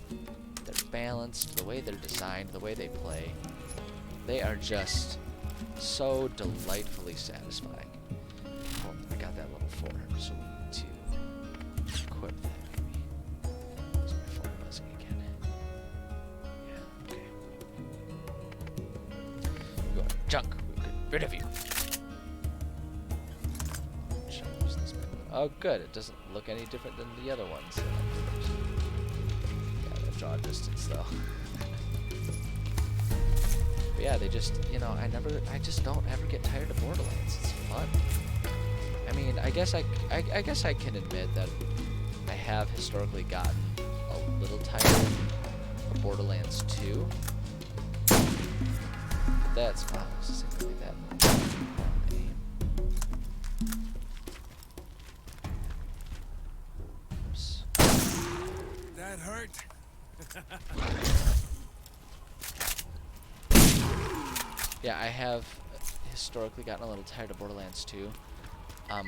they're balanced, the way they're designed, the way they play. They are just so delightfully satisfying. Oh, I got that level 4, so we need to equip that maybe. Is my phone buzzing again? Yeah, okay. You are junk. We'll get rid of you. Should I use this menu? Oh, good. It doesn't look any different than the other ones. Yeah, the draw distance though. But yeah, they just, you know, I just don't ever get tired of Borderlands. It's fun. I mean, I guess I can admit that I have historically gotten a little tired of Borderlands 2. That's not necessarily that much. Oops. That hurt. Yeah, I have historically gotten a little tired of Borderlands 2,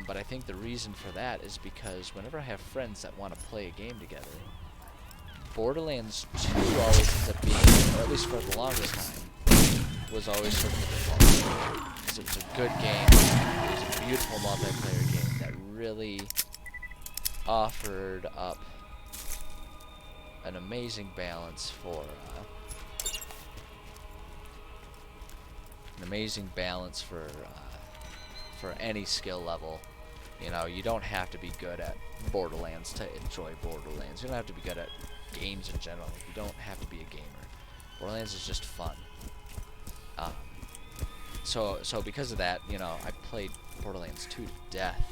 but I think the reason for that is because whenever I have friends that want to play a game together, Borderlands 2 always ends up being, or at least for the longest time, was always sort of the default. Because it was a good game, it was a beautiful multiplayer game that really offered up an amazing balance for any skill level. You know, you don't have to be good at Borderlands to enjoy Borderlands. You don't have to be good at games in general. You don't have to be a gamer. Borderlands is just fun. So because of that, you know, I played Borderlands 2 to death.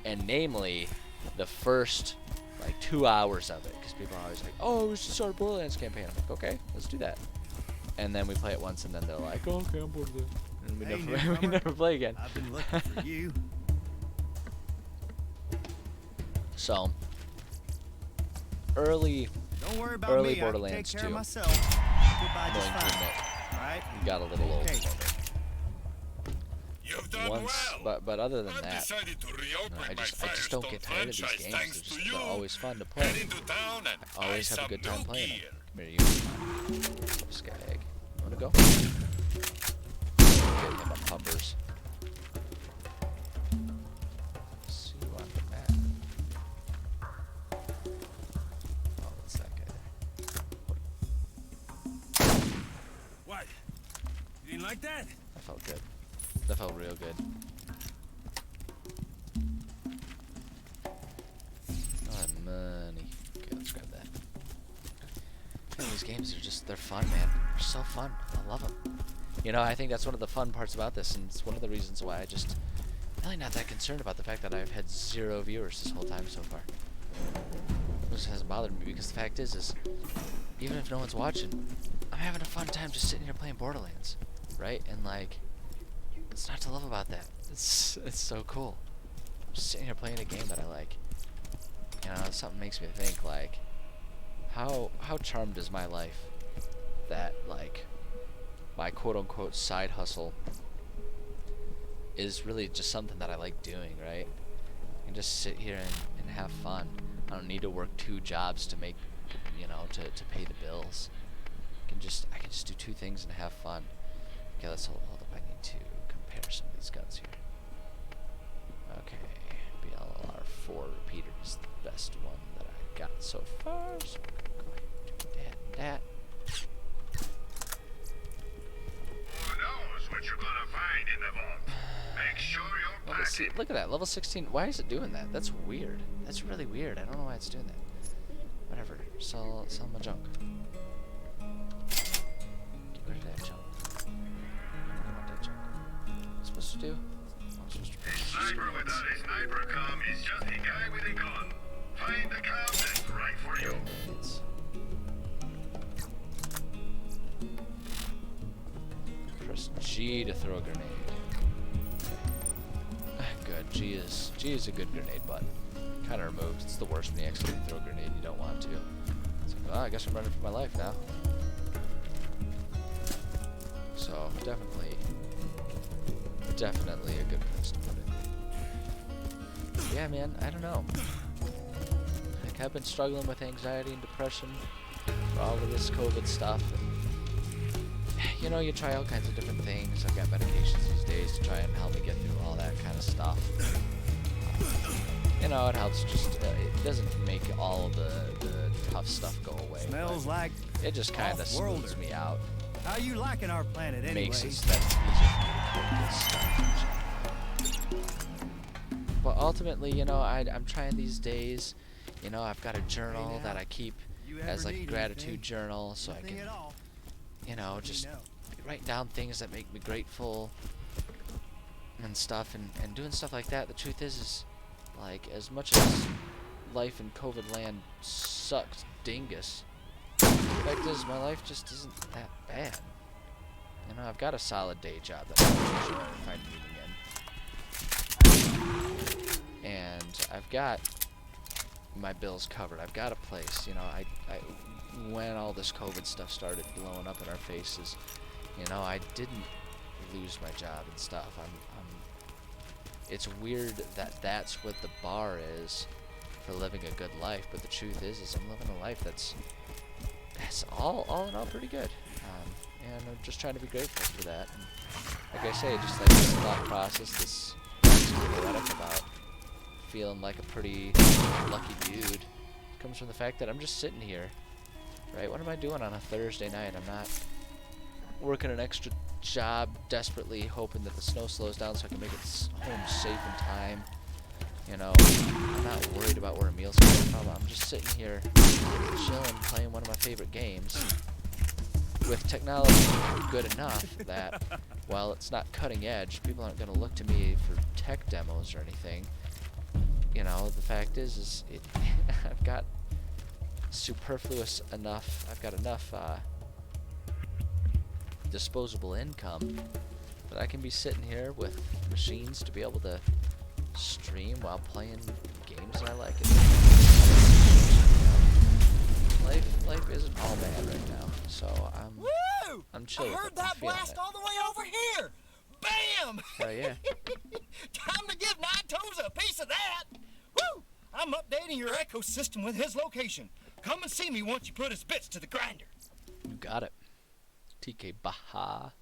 And namely, the first like 2 hours of it, because people are always like, oh, we should start a Borderlands campaign. I'm like, okay, let's do that. And then we play it once, and then they're like, oh, okay, I'm bored of it. And we never play again. I've been looking for you. So, early Don't worry about Early me. Borderlands I can take care 2. of myself. Goodbye, just I'm going to fine. admit, All right. we got a little old. Okay. You've done Once, well. but other than I've that, decided to reopen I my just don't get tired of these franchise games. thanks to you. They're always fun to play. Head into town and I always buy have a good some time new playing gear. them. Come here, you. Sky egg. You wanna go? Getting him on pumpers. See you on the map. Oh, it's that guy there. What? You didn't like that? That felt good. That felt real good. Oh, money. Okay, let's grab that. Man, these games are just, they're fun, man. They're so fun. I love them. You know, I think that's one of the fun parts about this, and it's one of the reasons why I just really not that concerned about the fact that I've had 0 viewers this whole time so far. It just hasn't bothered me, because the fact is even if no one's watching, I'm having a fun time just sitting here playing Borderlands, right? And like, what's not to love about that? It's so cool. I'm just sitting here playing a game that I like. You know, something makes me think like, how charmed is my life that like my quote-unquote side hustle is really just something that I like doing, right? I can just sit here and have fun. I don't need to work 2 jobs to make, you know, to pay the bills. I can just do 2 things and have fun. Okay, let's hold up. I need to compare some of these guns here. Okay, BLR 4 repeater is the best one that I got so far. So go ahead and do that and that. Who knows what you're gonna find in the vault? Make sure you're Let's see. Look at that, level 16. Why is it doing that? That's weird. That's really weird. I don't know why it's doing that. Whatever. Sell my junk. Get rid of that junk. I don't want that junk. What's it supposed to do? Oh, I'm supposed to A sniper without a sniper comm is just a guy with a gun. Find the comm that's right for you. Grenades. Press G to throw a grenade. Good. G is a good grenade button. Kind of removed. It's the worst when you accidentally throw a grenade you don't want to. It's like, oh, I guess I'm running for my life now. So definitely a good place to put it. Yeah, man. I don't know. Like, I've been struggling with anxiety and depression for all of this COVID stuff. And, you know, you try all kinds of different things. I've got medications these days to try and help me get through all that kind of stuff. You know, it helps just, it doesn't make all of the tough stuff go away. Smells like it just kind of smooths me out. How you liking our planet anyway? Makes it that easier for me to get stuff. But ultimately, you know, I'm trying these days. You know, I've got a journal that I keep as like a gratitude journal, so I can, you know, just write down things that make me grateful and stuff, and doing stuff like that. The truth is like, as much as life in COVID land sucks dingus, the fact is my life just isn't that bad. You know, I've got a solid day job that I'm sure I find meaning in. And I've got my bills covered. I've got a place. You know, I when all this COVID stuff started blowing up in our faces, you know, I didn't lose my job and stuff. It's weird that that's what the bar is for living a good life, but the truth is I'm living a life that's all in all pretty good. And I'm just trying to be grateful for that. And like I say, just like this thought process, this poetic about feeling like a pretty lucky dude, comes from the fact that I'm just sitting here, right? What am I doing on a Thursday night? I'm not working an extra job desperately hoping that the snow slows down so I can make it home safe in time. You know, I'm not worried about where a meal's coming from. I'm just sitting here chilling, playing one of my favorite games with technology good enough that while it's not cutting edge, people aren't going to look to me for tech demos or anything. You know, the fact is I've got superfluous enough, I've got enough disposable income that I can be sitting here with machines to be able to stream while playing games that I like. Life isn't all bad right now, so I'm chill. I heard that blast all the way over here. Bam! Oh yeah. Time to give Nine Toes a piece of that. Woo! I'm updating your ecosystem with his location. Come and see me once you put his bits to the grinder. You got it. TK Baha.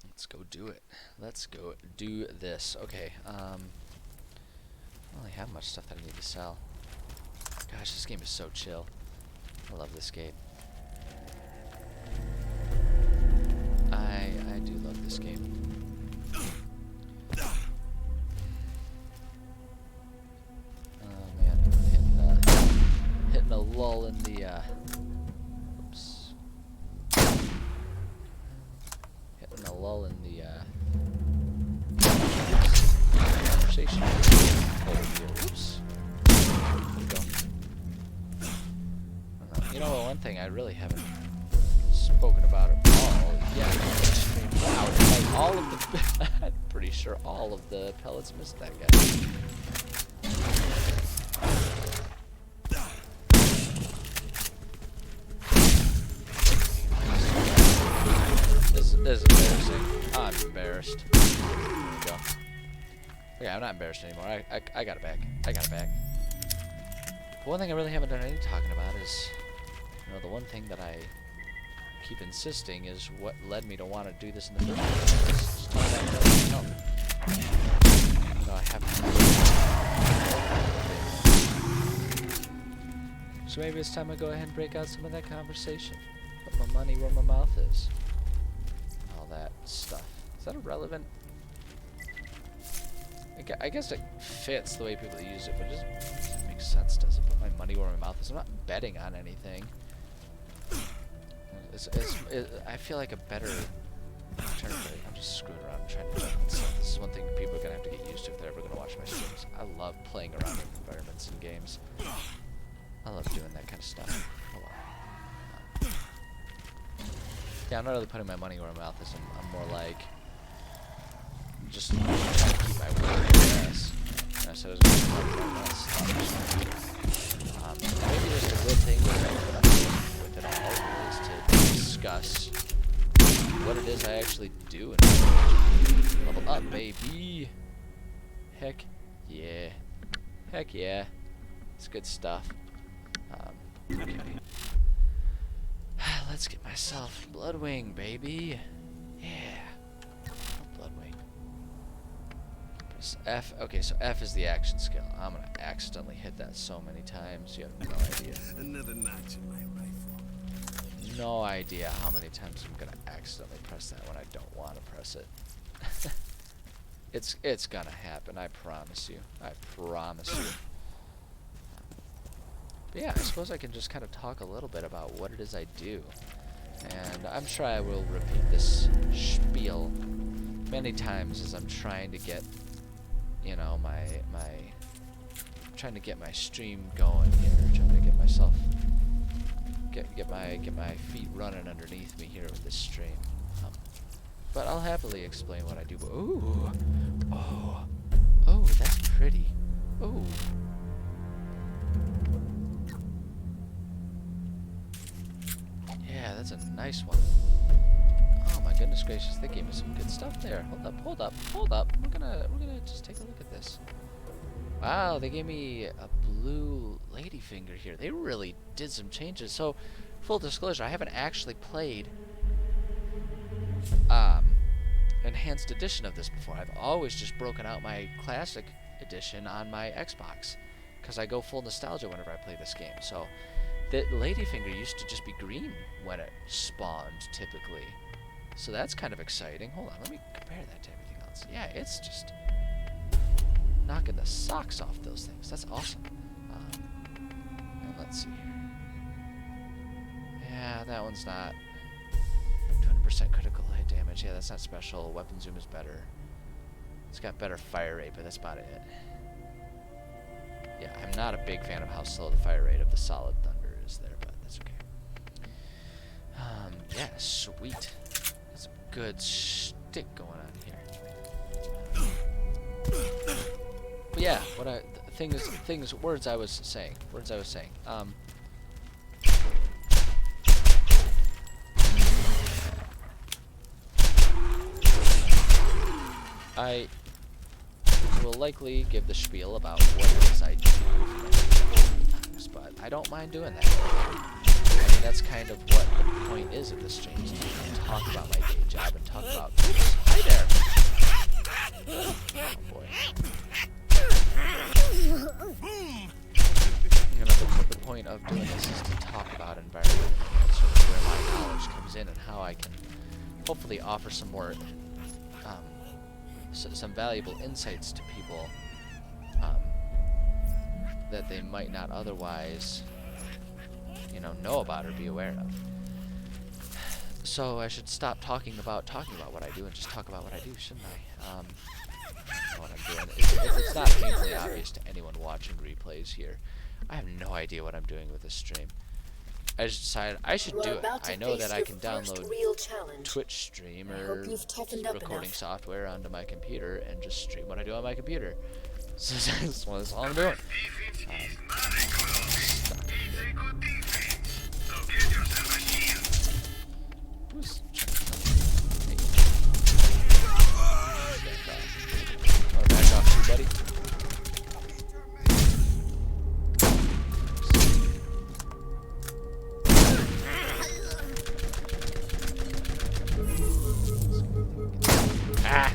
Let's go do it. Let's go do this. Okay, I don't really have much stuff that I need to sell. Gosh, this game is so chill. I love this game. I do love this game. Oh man, hitting a lull in the oops. Hitting a lull in the conversation over here. Oops. There we go. You know, one thing I really haven't spoken about at all yet. Wow, like all of the I'm pretty sure all of the pellets missed that guy. This is embarrassing. I'm embarrassed. There we go. Okay, I'm not embarrassed anymore. I got it back. I got it back. But one thing I really haven't done any talking about is, you know, the one thing that I keep insisting is what led me to want to do this in the first place. Just talk about mental health. You know, I have So maybe it's time I go ahead and break out some of that conversation. Put my money where my mouth is. All that stuff. Is that irrelevant? I guess it fits the way people use it, but it doesn't make sense, does it? Put my money where my mouth is. I'm not betting on anything. I feel like a better term for it. I'm just screwing around and trying to jump and stuff. This is one thing people are going to have to get used to if they're ever going to watch my streams. I love playing around in environments and games. I love doing that kind of stuff. Hold on. Yeah, I'm not really putting my money where my mouth is. I'm more like just trying to keep my word, I guess. And I said I was going to talk about that. Maybe just a good thing with it all is to discuss what it is I actually do. And level up, baby. Heck yeah. Heck yeah. It's good stuff. Okay. Let's get myself Bloodwing, baby. Yeah. Bloodwing. Press F. Okay, so F is the action skill. I'm gonna accidentally hit that so many times. You have no idea. Another notch in my rifle. No idea how many times I'm gonna accidentally press that when I don't want to press it. It's gonna happen. I promise you. I promise you. But yeah, I suppose I can just kind of talk a little bit about what it is I do. And I'm sure I will repeat this spiel many times as I'm trying to get, you know, trying to get my stream going here, trying to get myself, get my feet running underneath me here with this stream. But I'll happily explain what I do. Ooh, oh, that's pretty. Ooh. Yeah, that's a nice one. Oh my goodness gracious, they gave me some good stuff there. Hold up. We're gonna just take a look at this. Wow, they gave me a blue ladyfinger here. They really did some changes. So, full disclosure, I haven't actually played enhanced edition of this before. I've always just broken out my classic edition on my Xbox because I go full nostalgia whenever I play this game. So the ladyfinger used to just be green when it spawned typically, so that's kind of exciting. Hold on, let me compare that to everything else. Yeah, it's just knocking the socks off those things. That's awesome. And let's see here. Yeah, that one's not 200% critical hit damage. Yeah, that's not special. Weapon zoom is better. It's got better fire rate, but that's about it. Yeah, I'm not a big fan of how slow the fire rate of the Solid Thunder is there, but that's okay. Yeah, sweet. That's some good shtick going on here. But yeah, words I was saying. I will likely give the spiel about what it is I do, but I don't mind doing that. I mean, that's kind of what the point is of this stream, is to talk about my day job and talk about... Hi there! Oh boy. You know, the point of doing this is to talk about environment and sort of where my knowledge comes in and how I can hopefully offer some more some valuable insights to people that they might not otherwise, you know about or be aware of. So I should stop talking about what I do and just talk about what I do, shouldn't I? I don't know what I'm doing. If it's not painfully obvious to anyone watching replays here, I have no idea what I'm doing with this stream. I just decided I should do it. I know that I can download Twitch stream or recording software onto my computer and just stream what I do on my computer. So that's all I'm doing. Who's back off, too, buddy? Ah!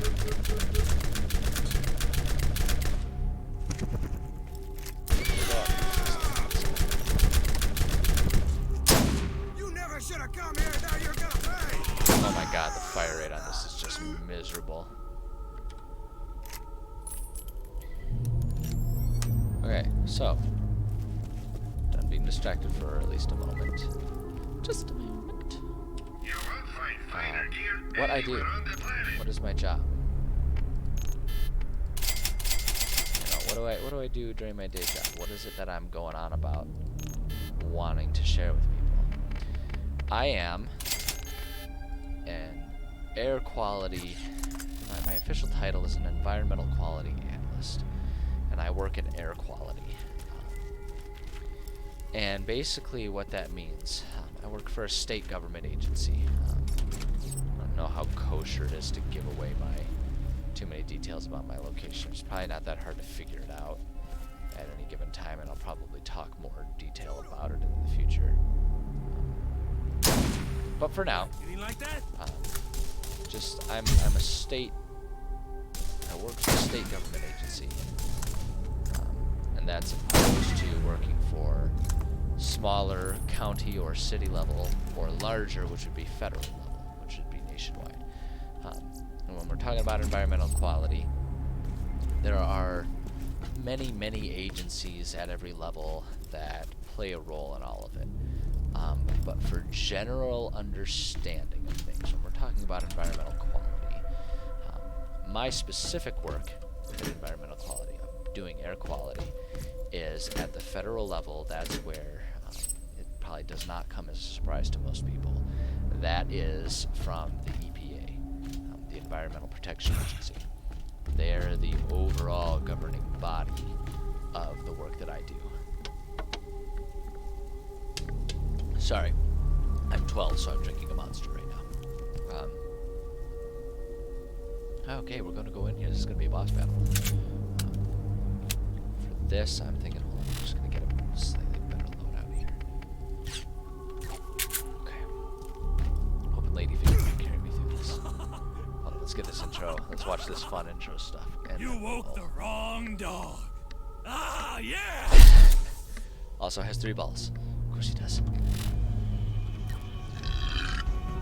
miserable. Okay, so done being distracted for at least a moment. Just a moment. What I do? What is my job? You know, what do I do during my day job? What is it that I'm going on about, wanting to share with people? I am an air quality. My official title is an environmental quality analyst, and I work in air quality. And basically, what that means, I work for a state government agency. I don't know how kosher it is to give away too many details about my location. It's probably not that hard to figure it out at any given time, and I'll probably talk more detail about it in the future. But for now, I'm a state. I work for a state government agency, and that's opposed to working for smaller county or city level, or larger, which would be federal level, which would be nationwide. And when we're talking about environmental quality, there are many agencies at every level that play a role in all of it. But for general understanding of things, when we're talking about environmental quality, my specific work within environmental quality, doing air quality, is at the federal level. That's where it probably does not come as a surprise to most people. That is from the EPA, the Environmental Protection Agency. They're the overall governing body of the work that I do. Sorry, I'm 12, so I'm drinking a Monster right now. Okay, we're going to go in here. This is going to be a boss battle. For this, I'm thinking, hold on, I'm just going to get a slightly better loadout here. Okay. Hoping Lady Vicky can carry me through this. Hold on, let's get this intro. Let's watch this fun intro stuff. And you woke the wrong dog. Ah, yeah! Also has 3 balls. Of course he does.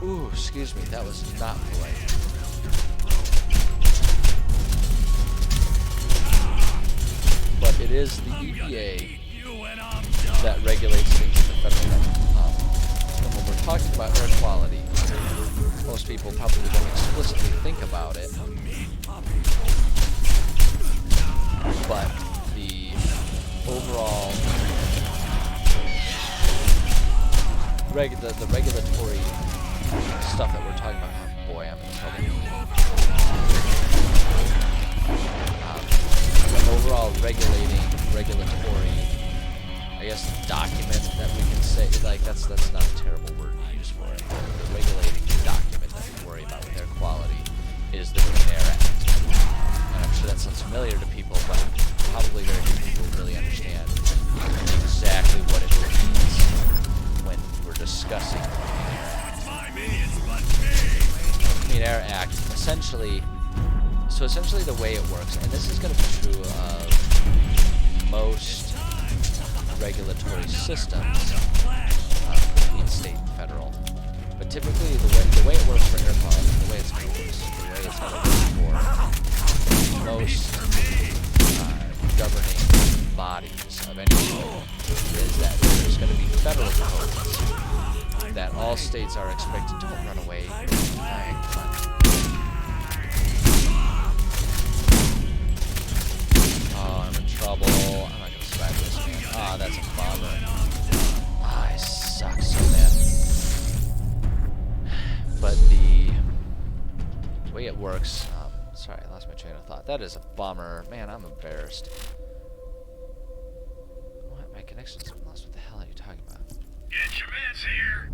Ooh, excuse me, that was not polite. But it is the EPA that regulates things at the federal level. And when we're talking about air quality, most people probably don't explicitly think about it. But the overall the regulatory stuff that we're talking about, oh boy, I'm in trouble. The overall regulatory, I guess, document that we can say, like, that's not a terrible word to use for it. The regulating document that we worry about with air quality is the Clean Air Act. And I'm sure that sounds familiar to people, but probably very few people really understand exactly what it means when we're discussing the Clean Air Act. Essentially, the way it works, and this is going to be true of most regulatory systems between state and federal, but typically the way it works for air quality, the way it's going to work for most governing bodies of any sort is that there's going to be federal codes that all states are expected to run away. Oh, I'm in trouble. I'm not gonna survive this, man. Ah, that's a bummer. Ah, I suck so bad. But the way it works, sorry, I lost my train of thought. That is a bummer. Man, I'm embarrassed. What? My connection's been lost. What the hell are you talking about? Get your meds here.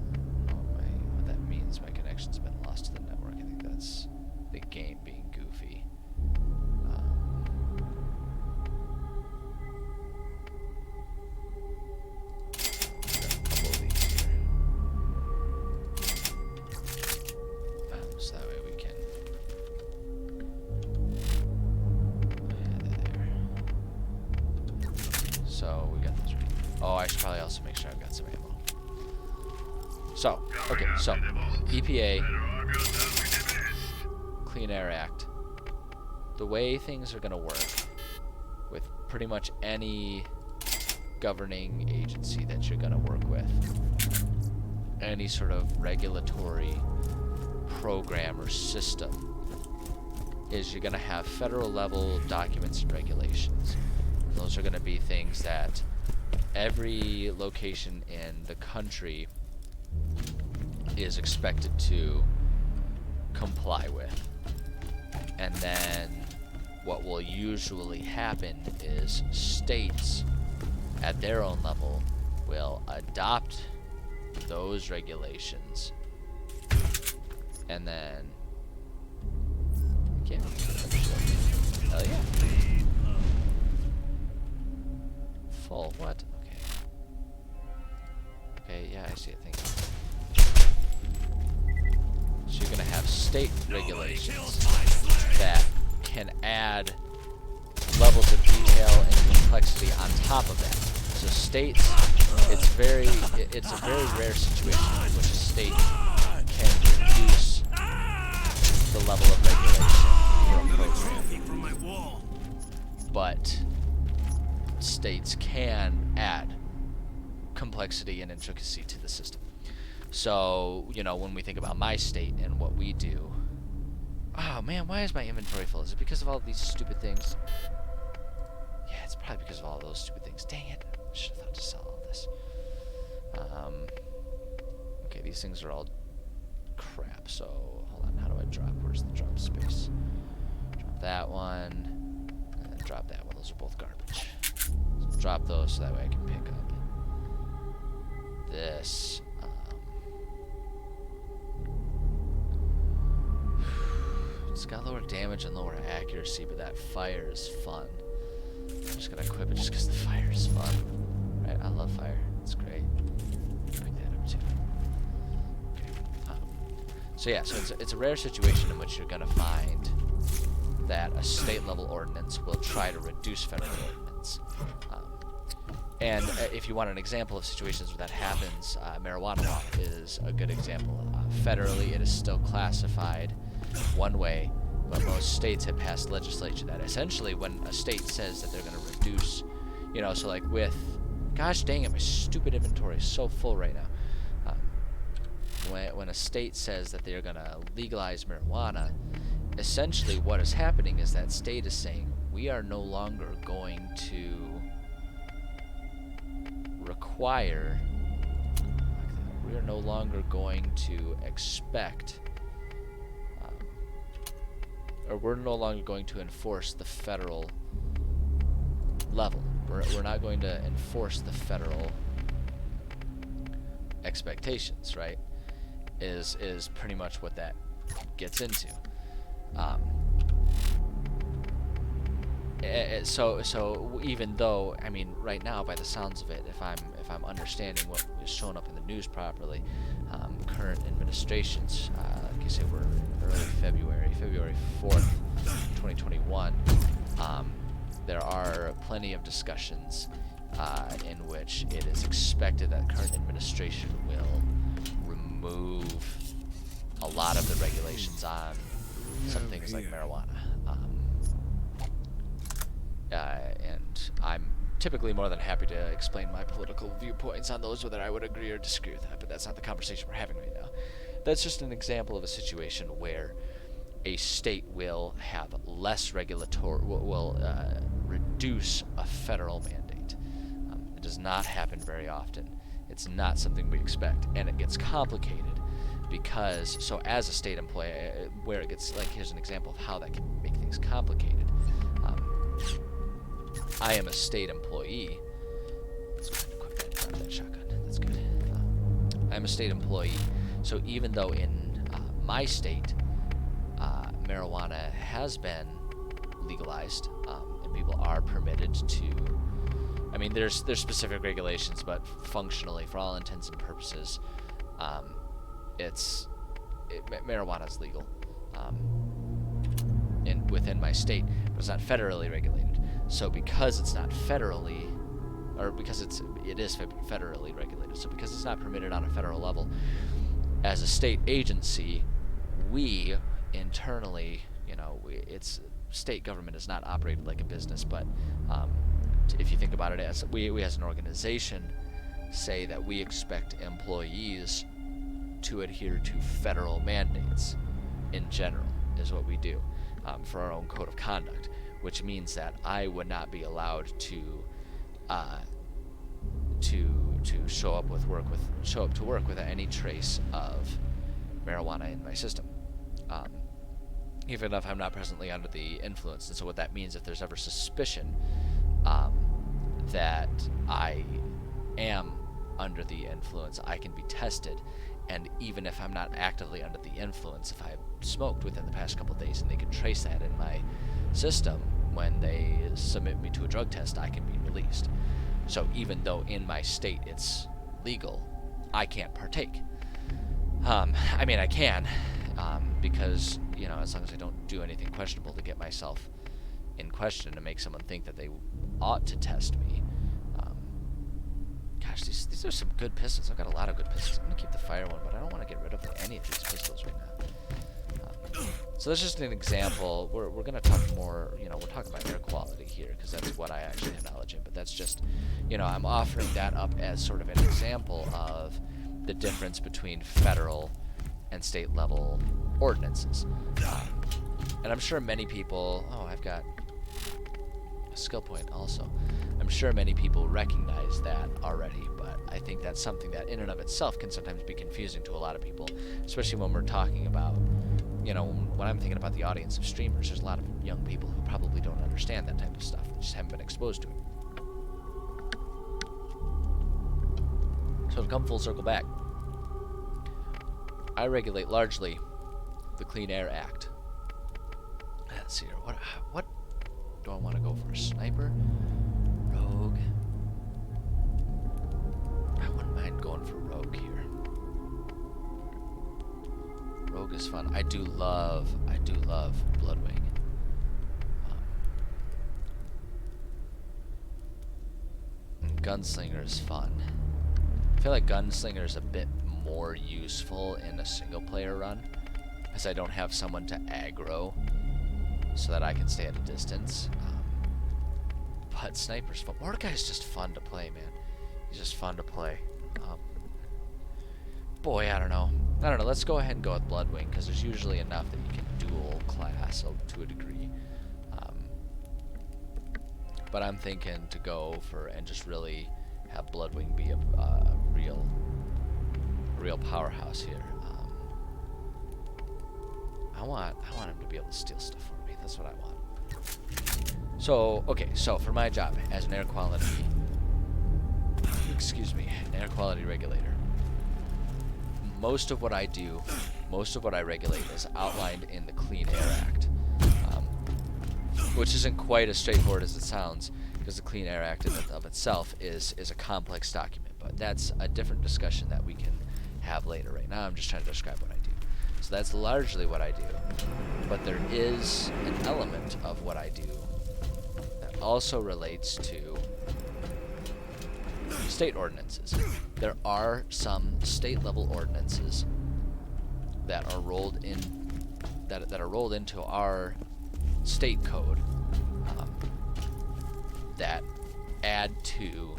What that means, my connection's been lost to the network. I think that's the game being goofy. So that way we can. So we got this right. Oh, I should probably also make sure I've got some ammo. So, okay, so EPA, Clean Air Act, the way things are going to work with pretty much any governing agency that you're going to work with, any sort of regulatory program or system, is you're going to have federal level documents and regulations. And those are going to be things that every location in the country is expected to comply with. And then what will usually happen is states at their own level will adopt those regulations, and then hell yeah, full what? Okay, yeah, I see it. Thank you. So you're gonna have state regulations that can add levels of detail and complexity on top of that. So states, it's a very rare situation in which a state can reduce the level of regulation for a program. But states can add complexity and intricacy to the system. So, you know, when we think about my state and what we do, oh man, why is my inventory full? Is it because of all these stupid things? Yeah, it's probably because of all those stupid things. Dang it. I should have thought to sell all this. Okay, these things are all crap, so hold on, how do I drop? Where's the drop space? Drop that one, and then drop that one. Those are both garbage. So drop those so that way I can pick up this. It's got lower damage and lower accuracy, but that fire is fun. I'm just gonna equip it just because the fire is fun. Right? I love fire. It's great. Pick that up too. Okay. So yeah, so it's a rare situation in which you're gonna find that a state level ordinance will try to reduce federal ordinance. And if you want an example of situations where that happens, marijuana law is a good example. Federally, it is still classified one way, but most states have passed legislation that essentially when a state says that they're going to reduce, you know, so like with, gosh dang it, my stupid inventory is so full right now. When a state says that they're going to legalize marijuana, essentially what is happening is that state is saying, we are no longer going to require, we are no longer going to expect, or we're no longer going to enforce the federal level. We're not going to enforce the federal expectations, right? Is pretty much what that gets into. So even though, I mean, right now, by the sounds of it, if I'm understanding what is showing up in the news properly, current administrations, like you say, we're in early February 4th, 2021. There are plenty of discussions in which it is expected that current administration will remove a lot of the regulations on some things like marijuana. And I'm typically more than happy to explain my political viewpoints on those, whether I would agree or disagree with that, but that's not the conversation we're having right now. That's just an example of a situation where a state will have less regulatory, will reduce a federal mandate. It does not happen very often. It's not something we expect, and it gets complicated because, so as a state employee, where it gets, like, here's an example of how that can make things complicated. I am a state employee. Let's go ahead and equip that shotgun. That's good. I'm a state employee, so even though in my state marijuana has been legalized and people are permitted to, I mean, there's specific regulations, but functionally, for all intents and purposes, marijuana is legal within my state, but it's not federally regulated. So because it's not federally, or because it is federally regulated, so because it's not permitted on a federal level, as a state agency, we internally, you know, it's state government is not operated like a business, but if you think about it, as we as an organization say that we expect employees to adhere to federal mandates in general is what we do for our own code of conduct, which means that I would not be allowed to show up to work without any trace of marijuana in my system, even if I'm not presently under the influence. And so what that means, if there's ever suspicion that I am under the influence, I can be tested. And even if I'm not actively under the influence, if I've smoked within the past couple of days and they can trace that in my system, when they submit me to a drug test, I can be released. So even though in my state it's legal, I can't partake. I mean, I can, because, you know, as long as I don't do anything questionable to get myself in question to make someone think that they ought to test me. Gosh, these are some good pistols. I've got a lot of good pistols. I'm going to keep the fire one, but I don't want to get rid of any of these pistols right now. So that's just an example. We're going to talk more, you know, we're talking about air quality here because that's what I actually have knowledge in. But that's just, you know, I'm offering that up as sort of an example of the difference between federal and state level ordinances. And I'm sure many people, I've got a skill point also. I'm sure many people recognize that already, but I think that's something that in and of itself can sometimes be confusing to a lot of people, especially when we're talking about, you know, when I'm thinking about the audience of streamers, there's a lot of young people who probably don't understand that type of stuff. They just haven't been exposed to it. So to come full circle back, I regulate largely the Clean Air Act. Let's see here. What do I want to go for? Sniper? Rogue? I wouldn't mind going for Rogue here. Rogue is fun. I do love Bloodwing. Gunslinger is fun. I feel like Gunslinger is a bit more useful in a single player run, as I don't have someone to aggro so that I can stay at a distance. But Sniper's fun. Mordecai is just fun to play, man. He's just fun to play. Boy, I don't know. Let's go ahead and go with Bloodwing, because there's usually enough that you can dual class to a degree. But I'm thinking to go for and just really have Bloodwing be a real powerhouse here. I want him to be able to steal stuff for me. That's what I want. So, okay, so for my job as an air quality regulator, most of what I do, most of what I regulate is outlined in the Clean Air Act, which isn't quite as straightforward as it sounds, because the Clean Air Act in and of itself is a complex document, but that's a different discussion that we can have later. Right now I'm just trying to describe what I do. So that's largely what I do, but there is an element of what I do that also relates to state ordinances. There are some state level ordinances that are rolled in that are rolled into our state code that add to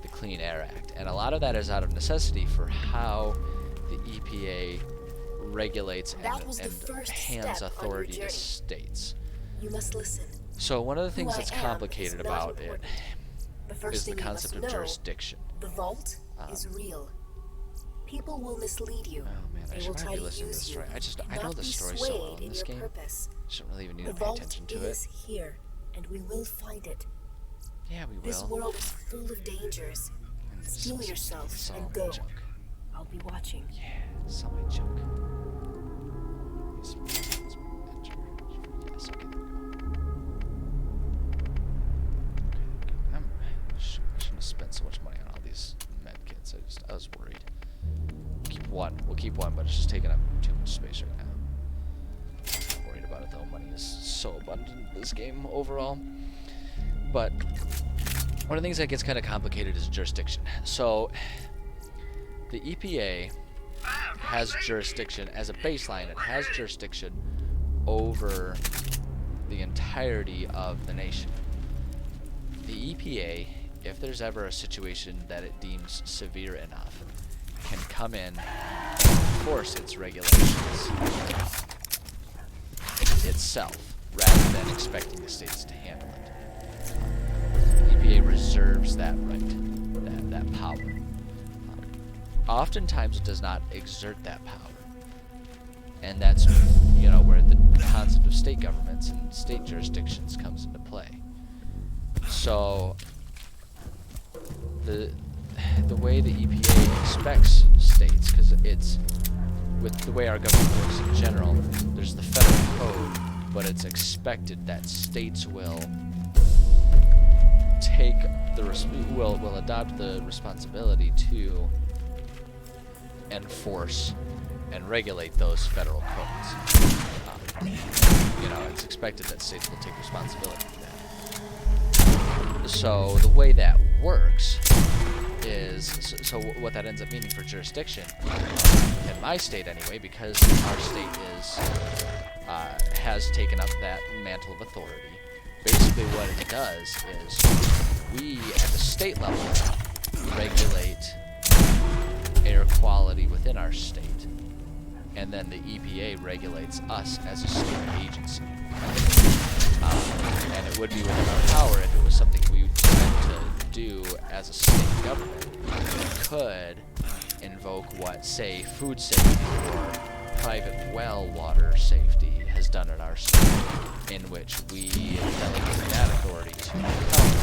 the Clean Air Act, and a lot of that is out of necessity for how the EPA regulates and hands authority to states. You must listen. So one of the things that's Who I am complicated is not about it important. The first is the thing you concept must of know, jurisdiction. The vault is real. People will mislead you. Oh man, I They should will try probably be to listening to use this you. story. I Do know not the be story so swayed well in in this your game. purpose. Shouldn't really even need The to pay vault attention to it. is here, and we will find it. Yeah, we will. This world is full of dangers. Steel yourself Sell and my go. junk. I'll be watching. Yeah, sell my junk. Yes, okay, there we go. I shouldn't have spent so much money on all these med kits. I was worried. We'll keep one, but it's just taking up too much space right now. I'm not worried about it though. Money is so abundant in this game overall. But one of the things that gets kind of complicated is jurisdiction. So the EPA has jurisdiction as a baseline. It has jurisdiction over the entirety of the nation. The EPA, if there's ever a situation that it deems severe enough, can come in and enforce its regulations itself, rather than expecting the states to handle it. EPA reserves that right, that power. Oftentimes it does not exert that power. And that's, where the concept of state governments and state jurisdictions comes into play. So, the way the EPA expects states, because it's, with the way our government works in general, there's the federal code, but it's expected that states will will adopt the responsibility to enforce and regulate those federal codes. It's expected that states will take responsibility for that. So the way that works is, so what that ends up meaning for jurisdiction, in my state anyway, because our state has taken up that mantle of authority. Basically what it does is we at the state level regulate air quality within our state, and then the EPA regulates us as a state agency. And it would be within our power if it was something we meant to do as a state government. We could invoke what, say, food safety or private well water safety has done in our state, in which we delegate that authority to the county,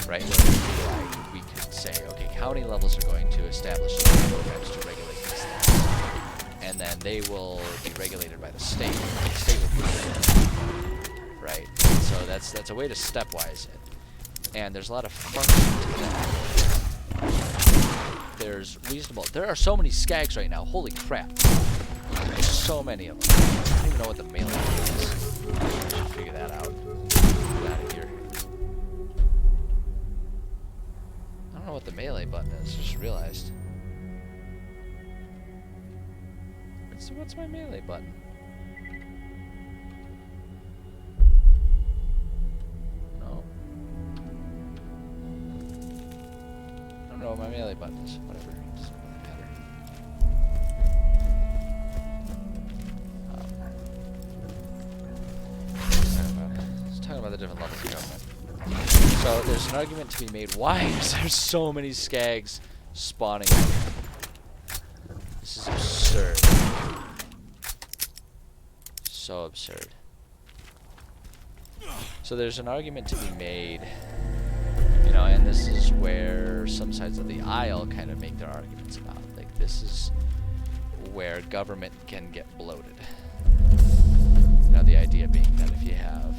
right? Like we could say, okay, county levels are going to establish programs to regulate these things, and then they will be regulated by the state. The state will be right? So that's a way to stepwise it, and there's a lot of function to that. There's reasonable. There are so many skags right now. Holy crap! There's so many of them. I don't even know what the melee is. I should figure that out. Get out of here. I don't know what the melee button is. Just realized. What's my melee button? No. I don't know what my melee button is. Whatever. Doesn't really matter. Let's talk about the different levels of government. So there's an argument to be made. Why is there so many skags spawning? This is absurd. So absurd. So there's an argument to be made, and this is where some sides of the aisle kind of make their arguments about. Like, this is where government can get bloated. The idea being that if you have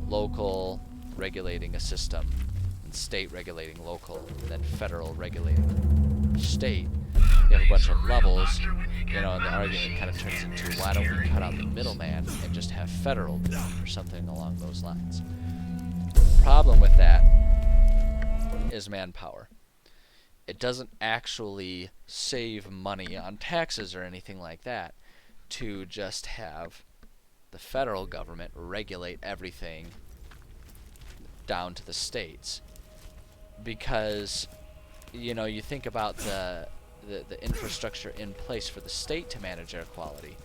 local regulating a system, and state regulating local, and then federal regulating state, you have a bunch of levels, and the argument kind of turns into, why don't we cut out the middleman and just have federal do it, or something along those lines. The problem with that is manpower. It doesn't actually save money on taxes or anything like that to just have the federal government regulate everything down to the states. Because, you think about the infrastructure in place for the state to manage air quality.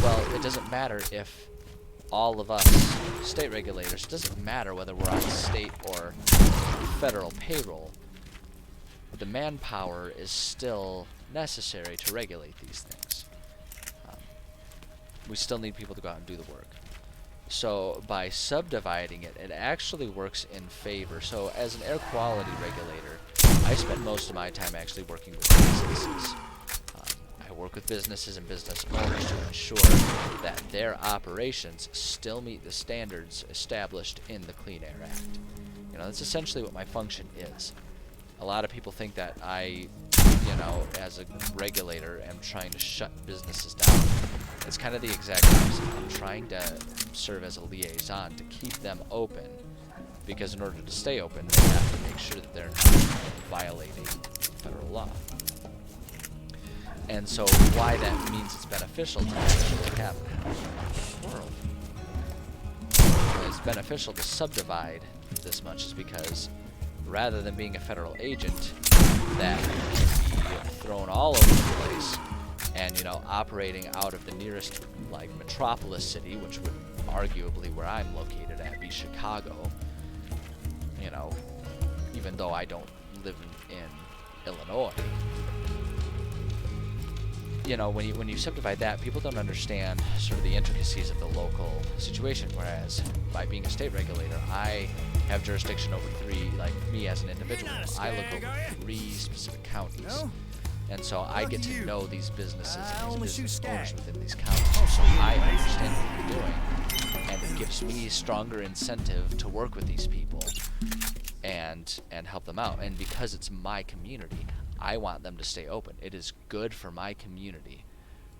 Well, it doesn't matter if all of us state regulators, it doesn't matter whether we're on state or federal payroll. The manpower is still necessary to regulate these things. We still need people to go out and do the work. So by subdividing it, it actually works in favor. So as an air quality regulator, I spend most of my time actually working with businesses. I work with businesses and business owners to ensure that their operations still meet the standards established in the Clean Air Act. That's essentially what my function is. A lot of people think that I, as a regulator, am trying to shut businesses down. It's kind of the exact opposite. I'm trying to serve as a liaison to keep them open, because in order to stay open, they have to make sure that they're not violating federal law. And so why that means it's beneficial to actually have world. It's beneficial to subdivide this much is because rather than being a federal agent that can be thrown all over the place and, you know, operating out of the nearest, like, metropolis city, which would arguably where I'm located at be Chicago, you know, even though I don't live in Illinois. You know, when you subdivide that, people don't understand sort of the intricacies of the local situation, whereas by being a state regulator, I have jurisdiction over 3, like me as an individual, I look over 3 specific counties. No? And so I get to know these businesses I and only these shoot business owners stag. within these counties. So I understand what they're doing, and it gives me stronger incentive to work with these people and help them out. And because it's my community, I want them to stay open. It is good for my community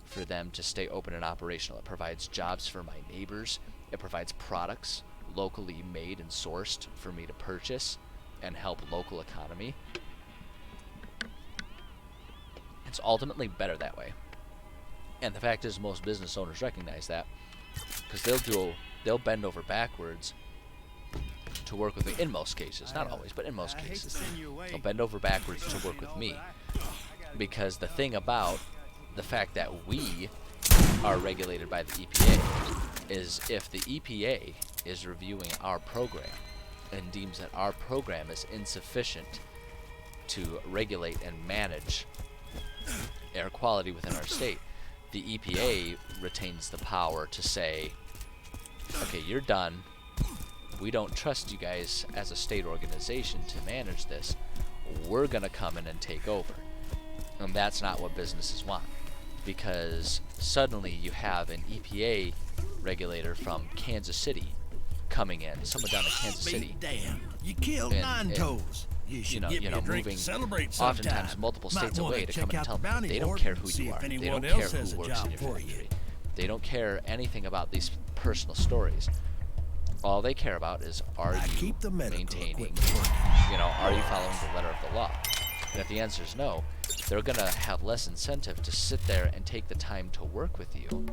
for them to stay open and operational. It provides jobs for my neighbors. It provides products locally made and sourced for me to purchase and help local economy. It's ultimately better that way. And the fact is, most business owners recognize that, because they'll bend over backwards to work with me in most cases, not always, but in most cases. They'll bend over backwards to work with me, because the thing about the fact that we are regulated by the EPA is if the EPA is reviewing our program and deems that our program is insufficient to regulate and manage air quality within our state, the EPA retains the power to say, okay, you're done. We don't trust you guys as a state organization to manage this. We're going to come in and take over. And that's not what businesses want, because suddenly you have an EPA regulator from Kansas City coming in, someone down in Kansas City, Damn, you killed and, 9 toes. You should you give me know, a drink moving to celebrate oftentimes sometime. multiple Might states wanna away to check come and out tell the them bounty they don't board care and who see you if are. They anyone don't care else has who a works in job your for you. factory. They don't care anything about these personal stories. All they care about is, are I you keep the medical maintaining, equipment working. you know, are you following the letter of the law? And if the answer is no, they're going to have less incentive to sit there and take the time to work with you,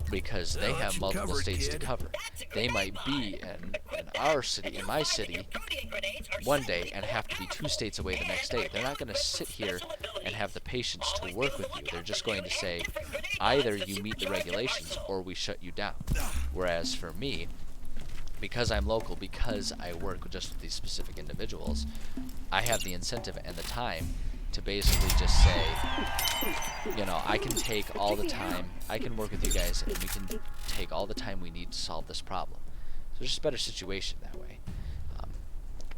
because they Well, have that's multiple covered, states to kid. cover. They might be in our city, in my city, one day and have to be 2 states away the next day. They're not going to sit here and have the patience to work with you. They're just going to say, either you meet the regulations or we shut you down. Whereas for me, because I'm local, because I work just with these specific individuals, I have the incentive and the time to basically just say, you know, I can take all the time, I can work with you guys, and we can take all the time we need to solve this problem. So it's just a better situation that way.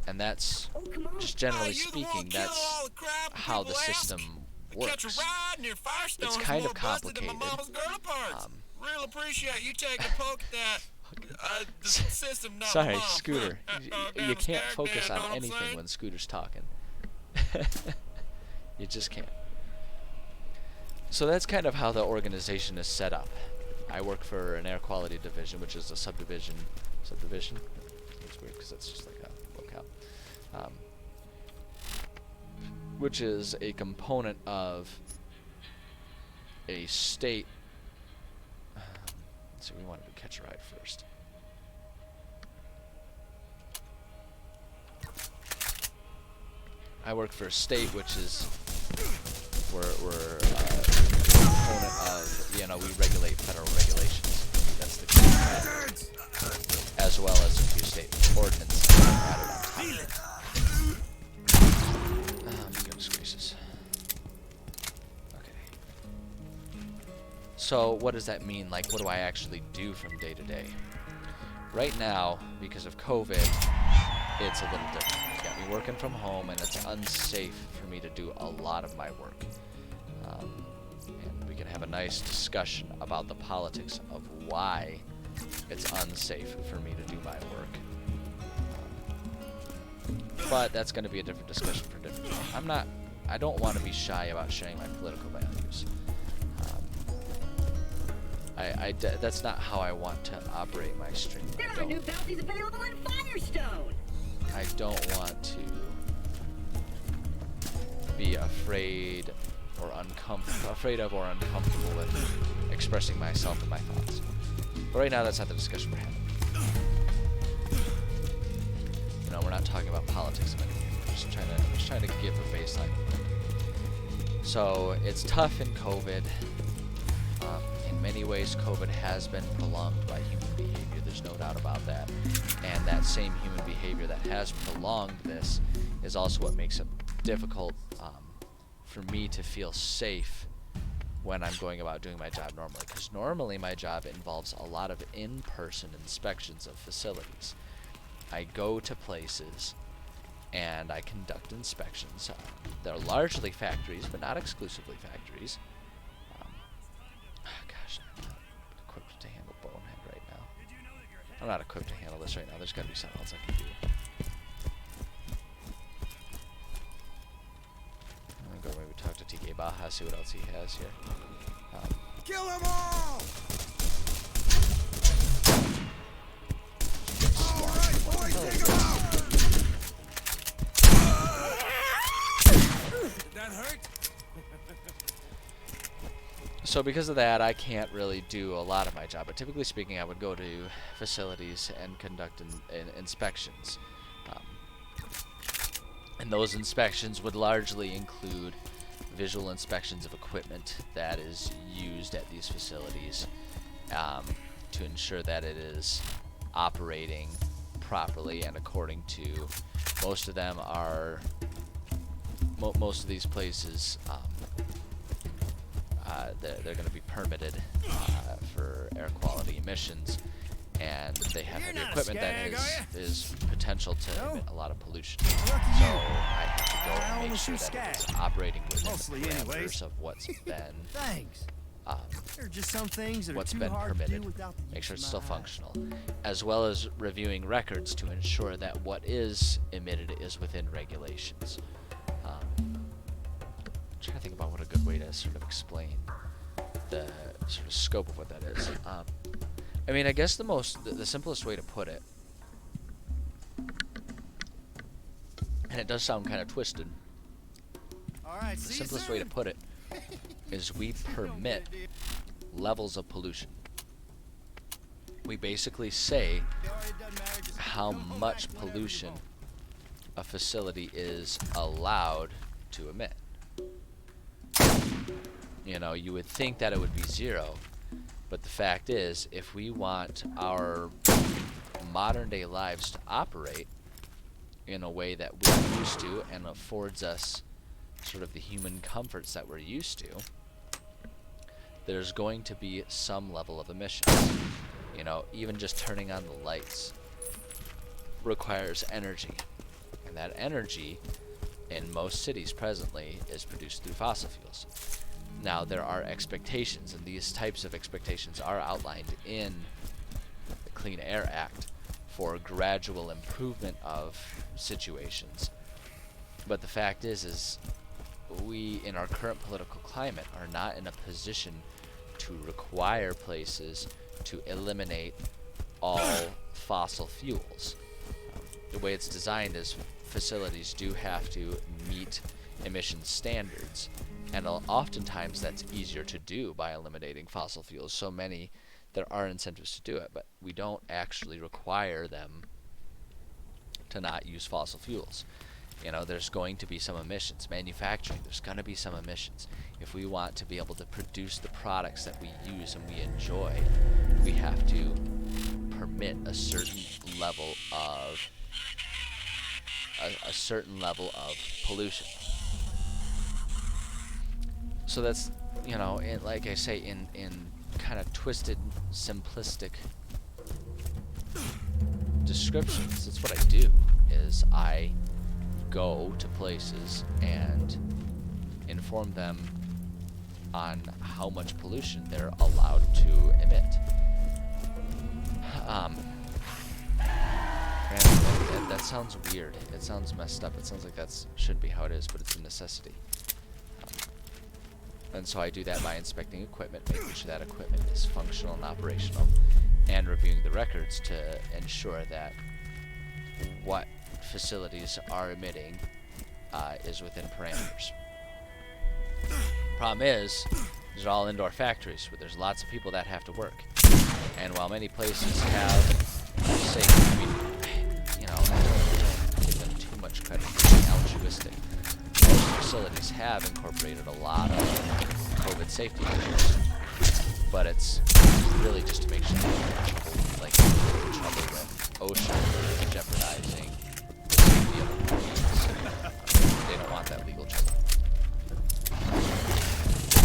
And that's, just generally speaking, that's how the system works. It's kind of complicated. Real appreciate you taking a poke at that. The system, not Sorry, mom. Scooter. You can't focus on anything when Scooter's talking. You just can't. So that's kind of how the organization is set up. I work for an air quality division, which is a subdivision. Subdivision? It's weird because that's just like a locale. Which is a component of a state. So we wanted to catch a ride first. I work for a state, which is we're a component of, you know, we regulate federal regulations. That's the key, as well as a few state ordinances that are added on top of it. Goodness gracious. Okay. So what does that mean? Like, what do I actually do from day to day? Right now, because of COVID, it's a little different. You got me working from home, and it's unsafe for me to do a lot of my work. And we can have a nice discussion about the politics of why it's unsafe for me to do my work. But that's going to be a different discussion for a different time. I don't want to be shy about sharing my political values. That's not how I want to operate my stream. There are new bounties available in Firestone. I don't want to be afraid or afraid of or uncomfortable with expressing myself and my thoughts. But right now, that's not the discussion we're having. You know, we're not talking about politics of anything. I'm just trying to give a baseline. So it's tough in COVID. In many ways, COVID has been prolonged by human behavior. There's no doubt about that. And that same human behavior that has prolonged this is also what makes it difficult for me to feel safe when I'm going about doing my job normally. Because normally my job involves a lot of in-person inspections of facilities. I go to places and I conduct inspections. They're largely factories, but not exclusively factories. Gosh, I'm not equipped to handle Bonehead right now. I'm not equipped to handle this right now. There's got to be something else I can do. I'm going to go maybe talk to TK Baja, see what else he has here. Kill them all! Alright, boys, take them out! Did that hurt? So because of that, I can't really do a lot of my job. But typically speaking, I would go to facilities and conduct inspections. And those inspections would largely include visual inspections of equipment that is used at these facilities to ensure that it is operating properly and according to. Most of them are. Most of these places. They're going to be permitted for air quality emissions, and they have heavy equipment that is potential to emit a lot of pollution. So I have to go and make sure that it's operating within the parameters of what's been just some things that what's been permitted. Make sure it's still functional, as well as reviewing records to ensure that what is emitted is within regulations. I'm trying to think about what a good way to sort of explain the sort of scope of what that is. I mean, I guess the simplest way to put it, and it does sound kind of twisted, the simplest way to put it is we permit levels of pollution. We basically say how much pollution a facility is allowed to emit. You know, you would think that it would be zero, but the fact is, if we want our modern day lives to operate in a way that we're used to and affords us sort of the human comforts that we're used to, there's going to be some level of emissions. You know, even just turning on the lights requires energy, and that energy in most cities presently is produced through fossil fuels. Now, there are expectations, and these types of expectations are outlined in the Clean Air Act for gradual improvement of situations. But the fact is we, in our current political climate, are not in a position to require places to eliminate all fossil fuels. The way it's designed is facilities do have to meet emission standards. And oftentimes that's easier to do by eliminating fossil fuels. So many, there are incentives to do it, but we don't actually require them to not use fossil fuels. You know, there's going to be some emissions. Manufacturing, there's going to be some emissions. If we want to be able to produce the products that we use and we enjoy, we have to permit a certain level of pollution. So that's, you know, like I say, in kind of twisted, simplistic descriptions, that's what I do, is I go to places and inform them on how much pollution they're allowed to emit. And that sounds weird. It sounds messed up. It sounds like that shouldn't be how it is, but it's a necessity. And so I do that by inspecting equipment, making sure that equipment is functional and operational, and reviewing the records to ensure that what facilities are emitting is within parameters. Problem is, these are all indoor factories where there's lots of people that have to work. And while many places have, say, I mean, you know, I don't give them too much credit for being altruistic. Most facilities have incorporated a lot of COVID safety measures, but it's really just to make sure they don't get in trouble with OSHA jeopardizing the safety of employees. They don't want that legal trouble.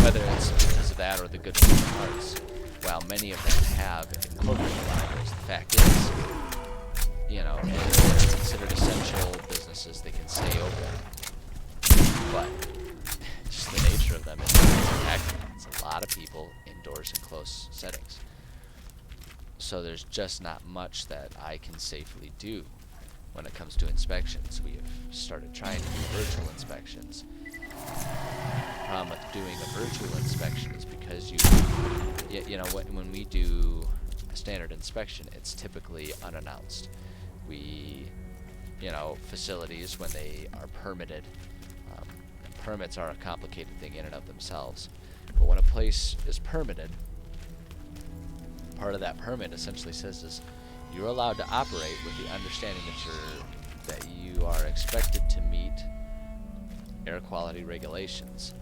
Whether it's because of that or the goodness of their hearts, while many of them have incorporated libraries, the fact is, you know, they're considered essential businesses. They can stay open, but just the nature of them is it's a lot of people indoors in close settings. So there's just not much that I can safely do when it comes to inspections. We have started trying to do virtual inspections. The problem with doing a virtual inspection is because you know, when we do a standard inspection, it's typically unannounced. We, you know, facilities, when they are permitted, and permits are a complicated thing in and of themselves, but when a place is permitted, part of that permit essentially says is you're allowed to operate with the understanding that you are expected to meet air quality regulations,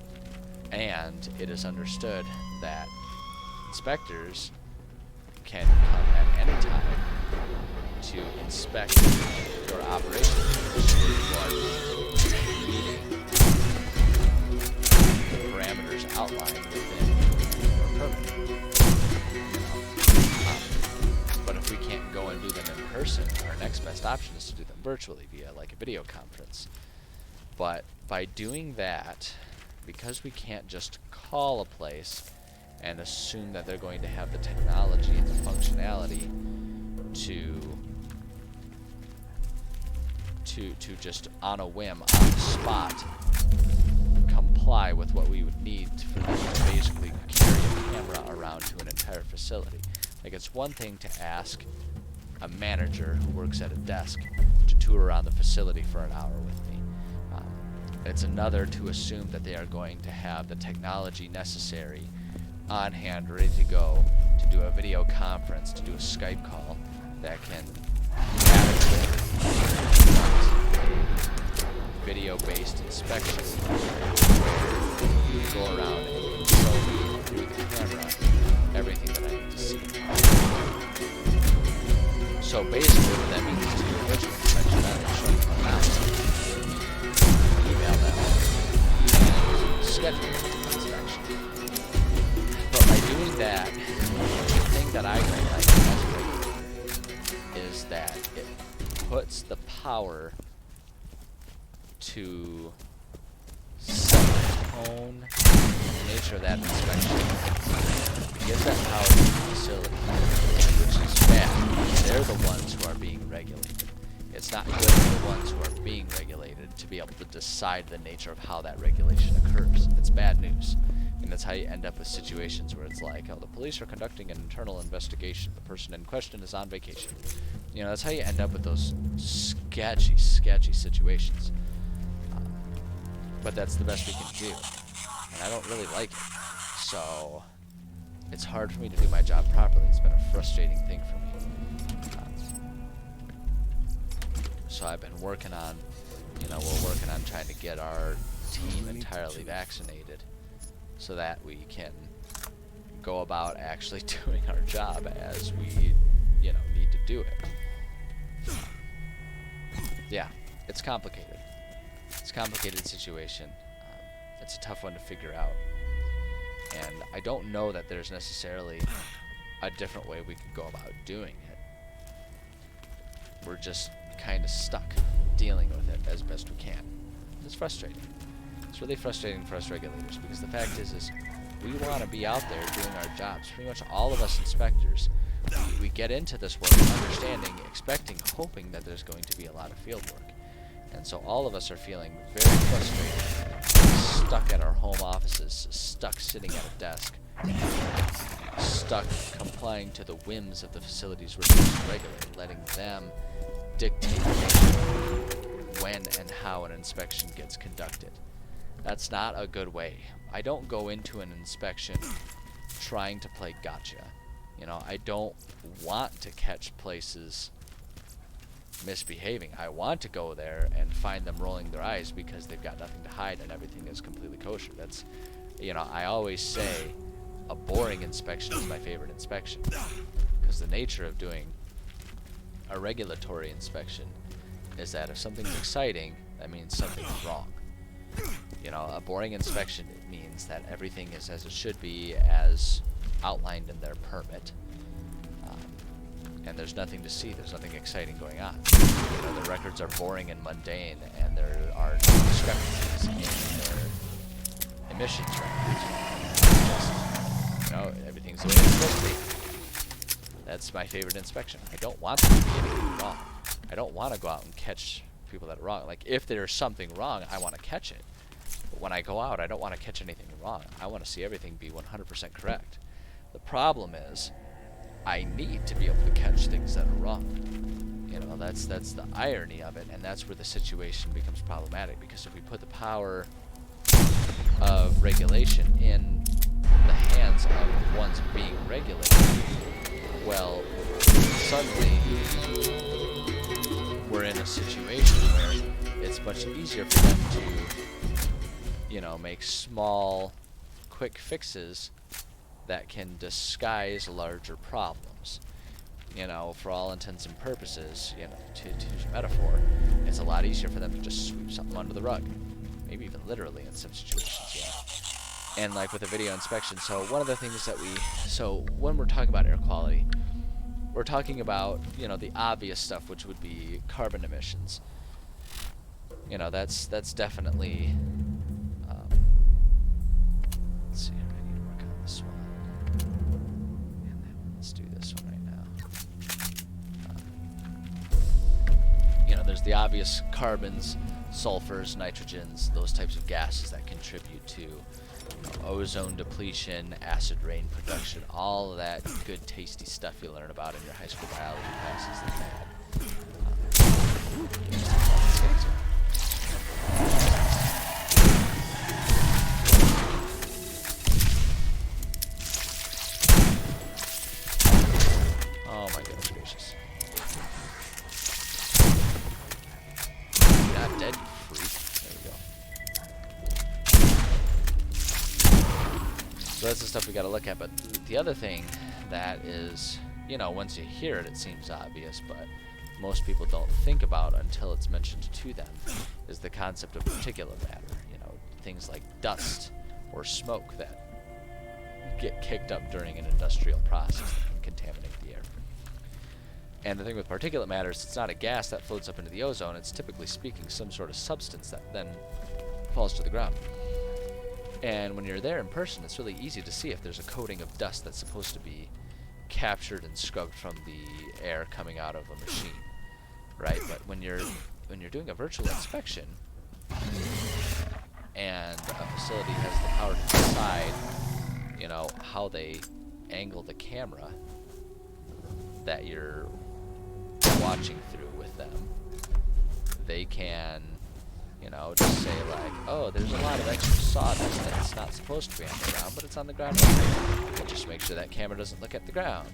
and it is understood that inspectors can come at any time to inspect your operation you are meeting the parameters outlined within your permit. But if we can't go and do them in person, our next best option is to do them virtually via like a video conference. But by doing that, because we can't just call a place and assume that they're going to have the technology and the functionality to just on a whim, on the spot, comply with what we would need for them to basically carry a camera around to an entire facility. Like, it's one thing to ask a manager who works at a desk to tour around the facility for an hour with me. It's another to assume that they are going to have the technology necessary on hand, ready to go, to do a video conference, to do a Skype call that can adequately video-based inspection. You go around and show me through the camera everything that I need to see. So basically what that means is to do a virtual inspection rather than showing them around. Email them and schedule an inspection. But by doing that, the thing that I don't like as a regulator is that it puts the power to set the tone, the nature of that inspection. It gives that power to the facility, which is bad. They're the ones who are being regulated. It's not good for the ones who are being regulated to be able to decide the nature of how that regulation occurs. It's bad news. And that's how you end up with situations where it's like, oh, the police are conducting an internal investigation. The person in question is on vacation. You know, that's how you end up with those sketchy situations. But that's the best we can do. And I don't really like it. So it's hard for me to do my job properly. It's been a frustrating thing for me. So I've been working on, we're working on trying to get our team entirely vaccinated so that we can go about actually doing our job as we, need to do it. Yeah, it's complicated. It's a complicated situation. It's a tough one to figure out. And I don't know that there's necessarily a different way we could go about doing it. We're just kind of stuck dealing with it as best we can. It's frustrating. It's really frustrating for us regulators because the fact is we want to be out there doing our jobs. Pretty much all of us inspectors, we get into this work understanding, expecting, hoping that there's going to be a lot of field work. And so all of us are feeling very frustrated, stuck at our home offices, stuck sitting at a desk, stuck complying to the whims of the facilities we're supposed to regulate, letting them dictate when and how an inspection gets conducted. That's not a good way. I don't go into an inspection trying to play gotcha. You know, I don't want to catch places misbehaving. I want to go there and find them rolling their eyes because they've got nothing to hide and everything is completely kosher. That's, you know, I always say a boring inspection is my favorite inspection, because the nature of doing a regulatory inspection is that if something's exciting, that means something's wrong. You know, a boring inspection means that everything is as it should be, as outlined in their permit, and there's nothing to see, there's nothing exciting going on. You know, the records are boring and mundane, and there are no discrepancies in their emissions records. Just, you know, everything's the way it's supposed to be. That's my favorite inspection. I don't want there to be anything wrong. I don't want to go out and catch people that are wrong. Like, if there's something wrong, I want to catch it. But when I go out, I don't want to catch anything wrong. I want to see everything be 100% correct. The problem is, I need to be able to catch things that are wrong. You know, that's the irony of it, and that's where the situation becomes problematic, because if we put the power of regulation in the hands of the ones being regulated, well, suddenly we're in a situation where it's much easier for them to, you know, make small, quick fixes that can disguise larger problems. You know, for all intents and purposes, you know, to use a metaphor, it's a lot easier for them to just sweep something under the rug. Maybe even literally in some situations, yeah. And like with a video inspection, so one of the things that so when we're talking about air quality, we're talking about, you know, the obvious stuff, which would be carbon emissions. You know, that's definitely, let's see, I need to work on this one. And then let's do this one right now. You know, there's the obvious carbons, sulfurs, nitrogens, those types of gases that contribute to, you know, ozone depletion, acid rain production, all of that good tasty stuff you learn about in your high school biology classes that oh my goodness gracious. You're not dead, you freak. There we go. So that's the stuff we gotta look at, but the other thing that is, you know, once you hear it, it seems obvious, but most people don't think about until it's mentioned to them, is the concept of particulate matter. You know, things like dust or smoke that get kicked up during an industrial process that can contaminate the air. And the thing with particulate matter is it's not a gas that floats up into the ozone, it's typically speaking some sort of substance that then falls to the ground. And when you're there in person, it's really easy to see if there's a coating of dust that's supposed to be captured and scrubbed from the air coming out of a machine, right? But when you're doing a virtual inspection, and a facility has the power to decide, you know, how they angle the camera that you're watching through with them, they can, you know, just say like, oh, there's a lot of extra sawdust that's not supposed to be on the ground, but it's on the ground anyway. And just make sure that camera doesn't look at the ground,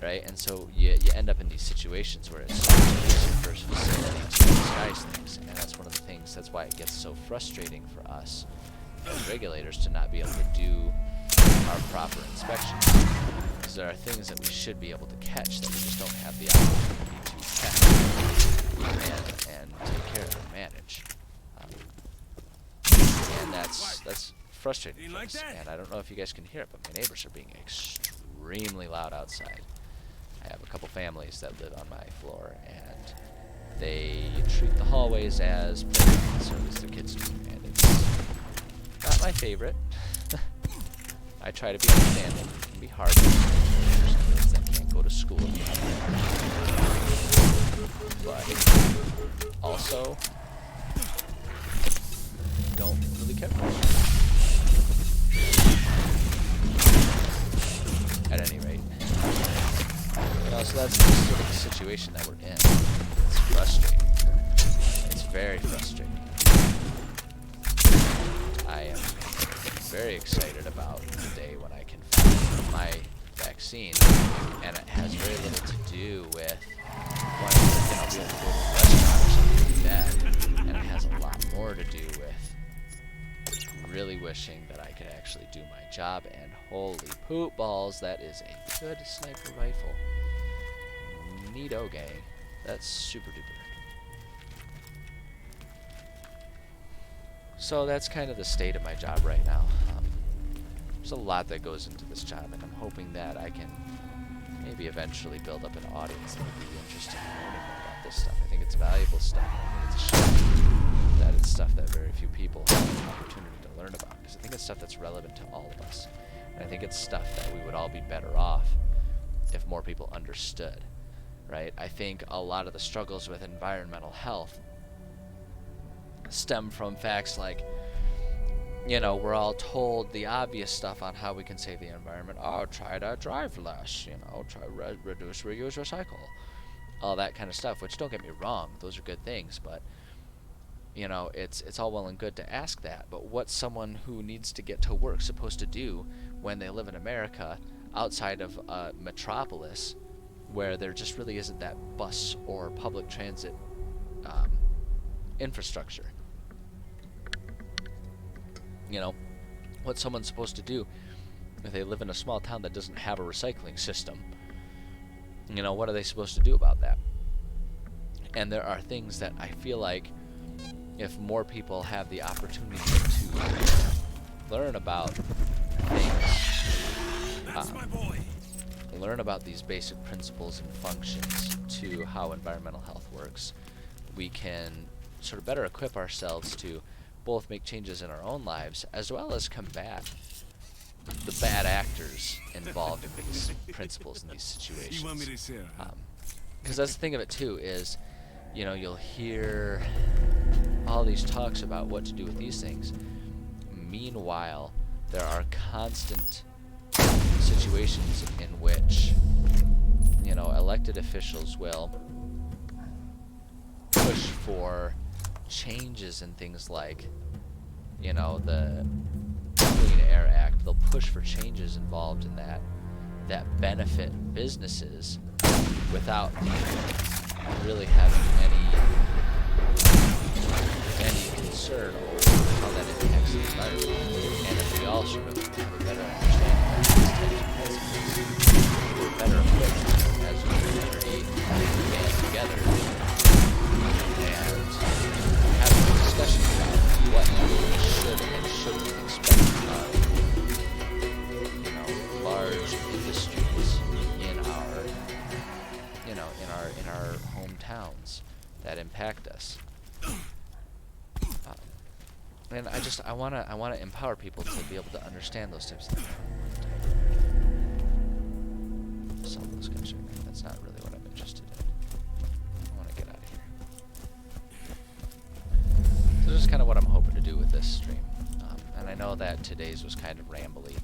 right? And so you end up in these situations where it's so easy for a facility to disguise things, and that's one of the things, that's why it gets so frustrating for us as regulators to not be able to do our proper inspections. Because there are things that we should be able to catch that we just don't have the opportunity to catch and take care of and manage. And that's frustrating for us. And I don't know if you guys can hear it, but my neighbors are being extremely loud outside. I have a couple families that live on my floor, and they treat the hallways as playgrounds, or at least their kids do, and it's not my favorite. I try to be understanding. It can be hard. There's kids that can't go to school. But also, don't really care. At any rate. You know, so that's sort of the situation that we're in. It's frustrating. It's very frustrating. I am very excited about the day when I can find my vaccine, and it has very little to do with wanting to, be able to go to a restaurant or something like that, and it has a lot more to do with really wishing that I could actually do my job, and holy poop balls, that is a good sniper rifle. Neato, gang. That's super duper. So that's kind of the state of my job right now. There's a lot that goes into this job, and I'm hoping that I can maybe eventually build up an audience that would be interested in learning more about this stuff. I think it's valuable stuff. I think it's a shame that it's stuff that very few people have an opportunity to learn about, because I think it's stuff that's relevant to all of us. And I think it's stuff that we would all be better off if more people understood, right? I think a lot of the struggles with environmental health stem from facts like, we're all told the obvious stuff on how we can save the environment. Oh, try to drive less, try reduce, reuse, recycle. All that kind of stuff, which, don't get me wrong, those are good things, but, it's all well and good to ask that, but what's someone who needs to get to work supposed to do when they live in America outside of a metropolis where there just really isn't that bus or public transit infrastructure? What's someone supposed to do if they live in a small town that doesn't have a recycling system? What are they supposed to do about that? And there are things that I feel like if more people have the opportunity to learn about things, That's my boy. learn about these basic principles and functions to how environmental health works, we can sort of better equip ourselves to both make changes in our own lives as well as combat the bad actors involved in these principles in these situations. You want me to share? Because that's the thing of it too is, you'll hear all these talks about what to do with these things. Meanwhile, there are constant situations in which, elected officials will push for changes in things like, the Clean Air Act. They'll push for changes involved in that benefit businesses without really having any concern over how that impacts the environment. And if we all sort of have a better understanding of these types of principles, we're better equipped as a community to band together and have a discussion about what we should and shouldn't expect of, large industries in our hometowns that impact us. And I wanna empower people to be able to understand those types of things. Some of those guys right there. That's not really what I'm interested in. I want to get out of here. So this is kind of what I'm hoping to do with this stream. And I know that today's was kind of rambly.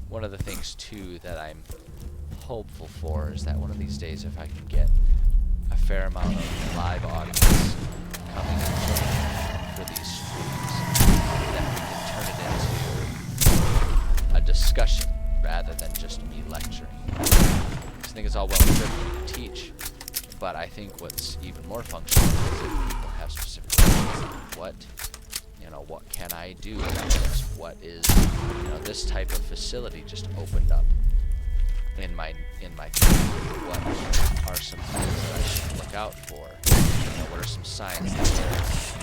One of the things too that I'm hopeful for is that one of these days, if I can get a fair amount of live audience coming for these streams, that we can turn it into a discussion rather than just me lecturing. I think it's all well and good for me to teach, but I think what's even more functional is if people have specific questions. What can I do about this? What is, this type of facility just opened up in my community? What are some things that I should look out for? What are some signs that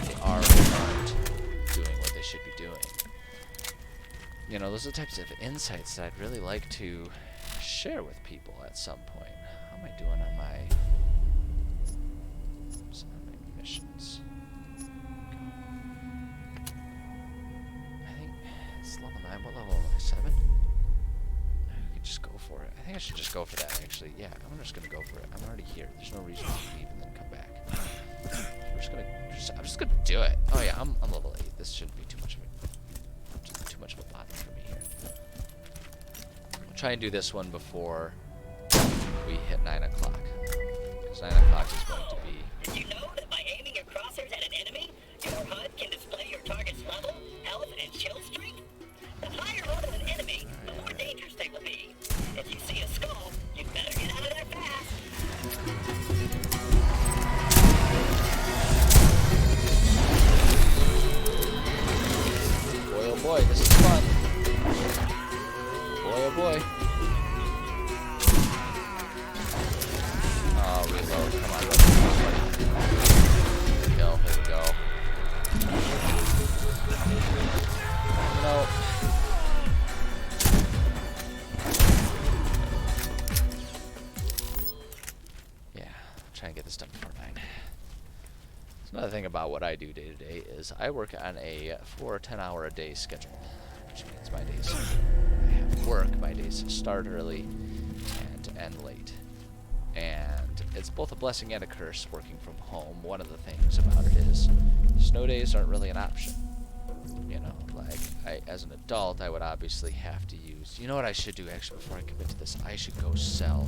they are or aren't doing what they should be doing? Those are the types of insights that I'd really like to share with people at some point. How am I doing on my missions? I think it's level 9. What level am I? 7? I could just go for it. I think I should just go for that, actually. Yeah, I'm just gonna go for it. I'm already here. There's no reason to leave and then come back. I'm just gonna do it. Oh yeah, I'm level 8. This shouldn't be too much of a bother for me here. We'll try and do this one before we hit 9 o'clock. Because 9 o'clock is going to be... Did you know that by aiming your crosshairs at an enemy, your HUD can display your target's level, health, Another thing about what I do day to day is I work on a 4 10-hour-a-day schedule, which means my days I have work, my days start early and end late. And it's both a blessing and a curse working from home. One of the things about it is snow days aren't really an option. You know, like, as an adult, I would obviously have to use... You know what I should do, actually, before I commit to this? I should go sell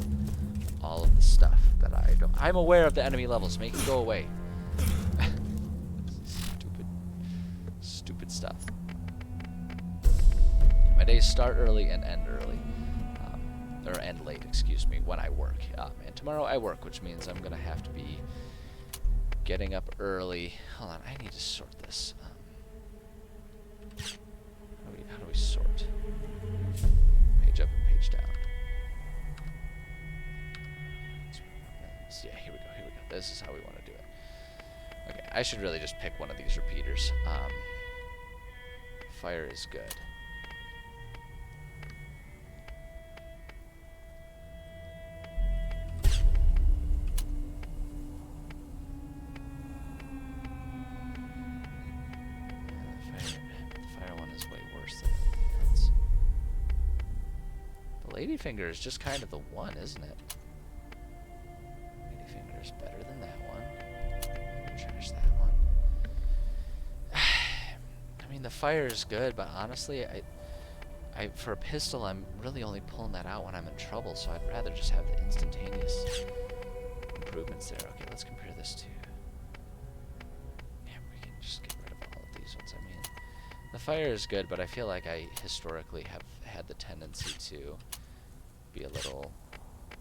all of the stuff that I don't... I'm aware of the enemy levels. Make it go away. Stupid stuff. My days start early and end early. Or end late, excuse me, when I work. And tomorrow I work, which means I'm going to have to be getting up early. Hold on, I need to sort this. How do we sort? Page up and page down. Yeah, here we go. This is how we want to do it. Okay, I should really just pick one of these repeaters. Fire is good. Ladyfinger is just kind of the one, isn't it? Ladyfinger is better than that one. Trash that one. I mean, the fire is good, but honestly, I for a pistol, I'm really only pulling that out when I'm in trouble, so I'd rather just have the instantaneous improvements there. Okay, let's compare this to... Yeah, we can just get rid of all of these ones. I mean, the fire is good, but I feel like I historically have had the tendency to be a little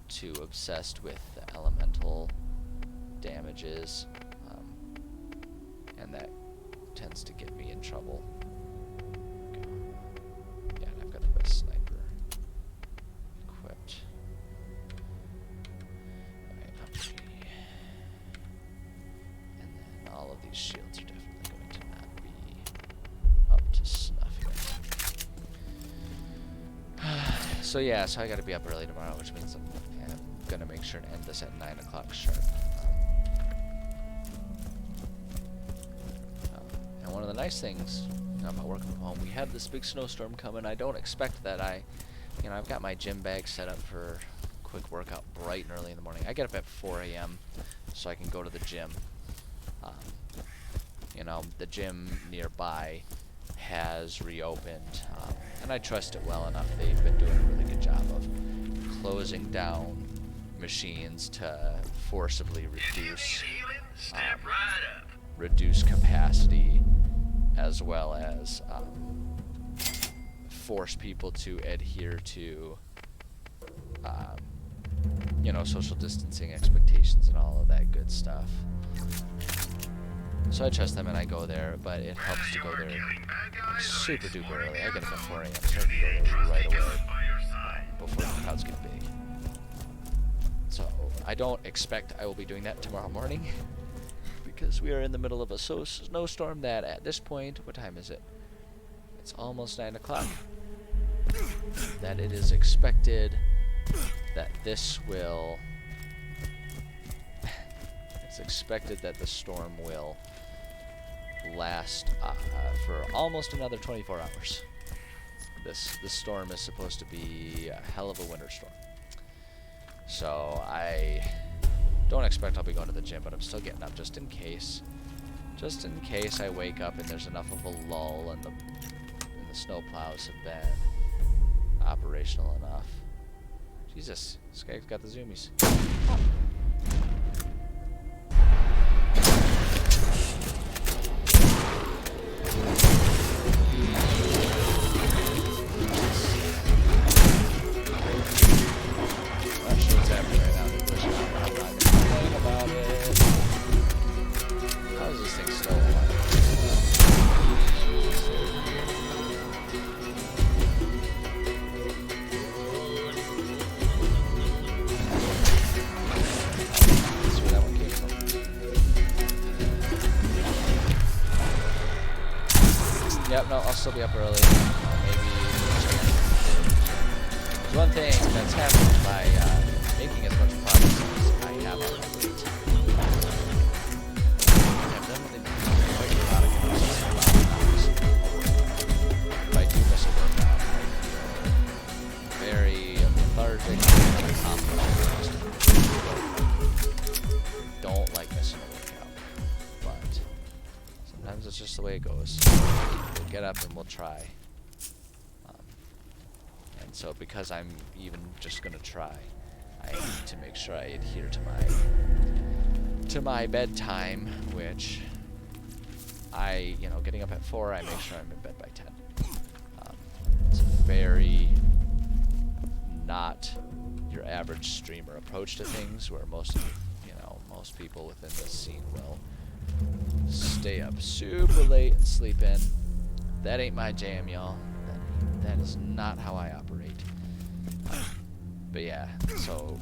too obsessed with the elemental damages, and that tends to get me in trouble. Yeah, and I've got the best sniper equipped. Okay, and then all of these shields are definitely going to not be up to snuff yet. So yeah, so I gotta be up early tomorrow, which means I'm gonna make sure to end this at 9 o'clock sharp. And one of the nice things about working from home, we have this big snowstorm coming. I don't expect that. I've got my gym bag set up for a quick workout bright and early in the morning. I get up at 4 a.m. so I can go to the gym. The gym nearby has reopened, and I trust it well enough. They've been doing a really good job of closing down machines to forcibly reduce capacity, as well as force people to adhere to social distancing expectations and all of that good stuff. So I trust them and I go there, but it helps to go there super duper early. I get up at 4 a.m. so I can go there right away before the crowds get big. So I don't expect I will be doing that tomorrow morning because we are in the middle of a snowstorm that at this point, what time is it? It's almost 9 o'clock. That it is expected that this will... It's expected that the storm will last for almost another 24 hours. This storm is supposed to be a hell of a winter storm. So I don't expect I'll be going to the gym, but I'm still getting up just in case. Just in case I wake up and there's enough of a lull and the snow plows have been operational enough. Jesus, this guy's got the zoomies. Oh. Yep, no, I'll still be up early. Maybe one thing that's happened by making as much progress as I have on my plate. I've done sometimes it's just the way it goes. We'll get up and we'll try. And so because I'm even just gonna try, I need to make sure I adhere to my bedtime, which getting up at 4, I make sure I'm in bed by 10. It's a very not your average streamer approach to things, where most people within this scene will stay up super late and sleep in. That ain't my jam, y'all. That is not how I operate. But yeah, so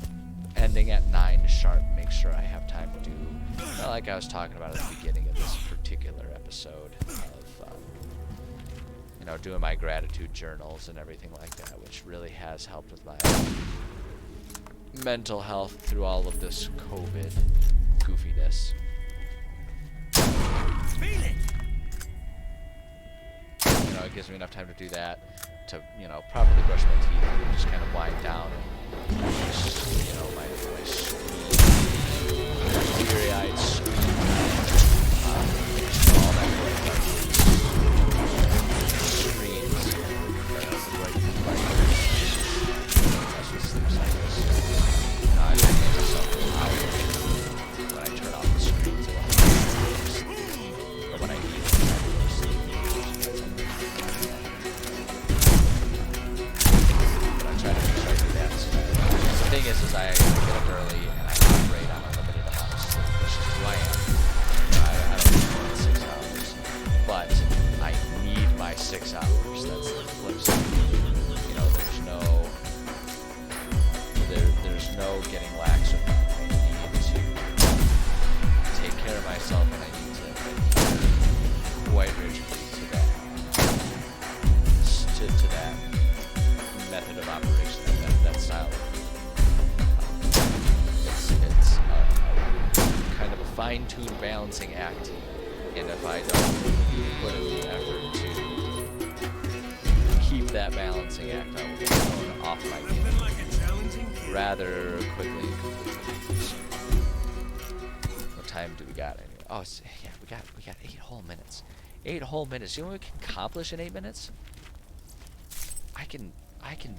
ending at 9 sharp, make sure I have time to do, like I was talking about at the beginning of this particular episode, of doing my gratitude journals and everything like that, which really has helped with my mental health through all of this COVID goofiness. Feel it! It gives me enough time to do that, to, properly brush my teeth and just kind of wind down and, my teary-eyed scream. All that screams. That's what sleep cycles. I make myself out when I turn off the screens and or when I need to sleep. But I try to make sure I do that. The thing is I get up early and I operate on a limited amount of sleep, which is who I am. I don't need 6 hours, but I need my 6 hours. That's the flip side. There's no getting lax with that. I need to take care of myself, and I need to adhere quite rigidly to that method of operation, that style. It's a kind of a fine-tuned balancing act, and if I don't put in the effort to keep that balancing act, I will get thrown off my game rather quickly. What time do we got anyway? Oh, yeah, we got 8 whole minutes. 8 whole minutes. You know what we can accomplish in 8 minutes? I can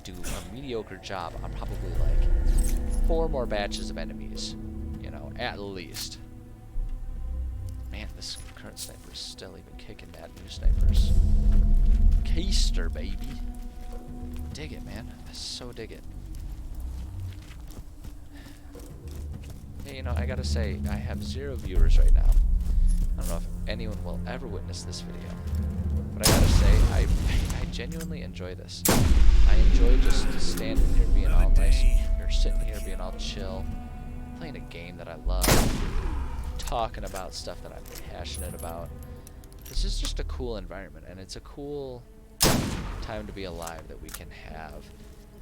do a mediocre job on probably like 4 more batches of enemies, at least. Man, this current sniper is still even kicking that new sniper's keister, baby. Dig it, man. I so dig it. Hey, I gotta say, I have 0 viewers right now. I don't know if anyone will ever witness this video, but I gotta say, I genuinely enjoy this. I enjoy just standing here being all nice, or sitting here being all chill, playing a game that I love, talking about stuff that I'm passionate about. This is just a cool environment, and it's a cool time to be alive that we can have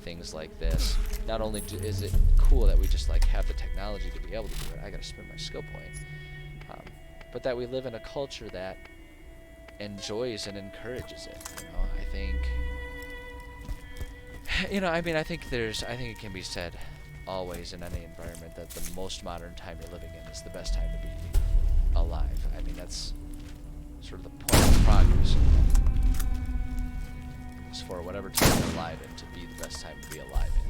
things like this. Not only is it cool that we just have the technology to be able to do it, I gotta spend my skill point, but that we live in a culture that enjoys and encourages it. I think it can be said always in any environment that the most modern time you're living in is the best time to be alive. That's sort of the point of progress. Is for whatever time you're alive in to be the best time to be alive in.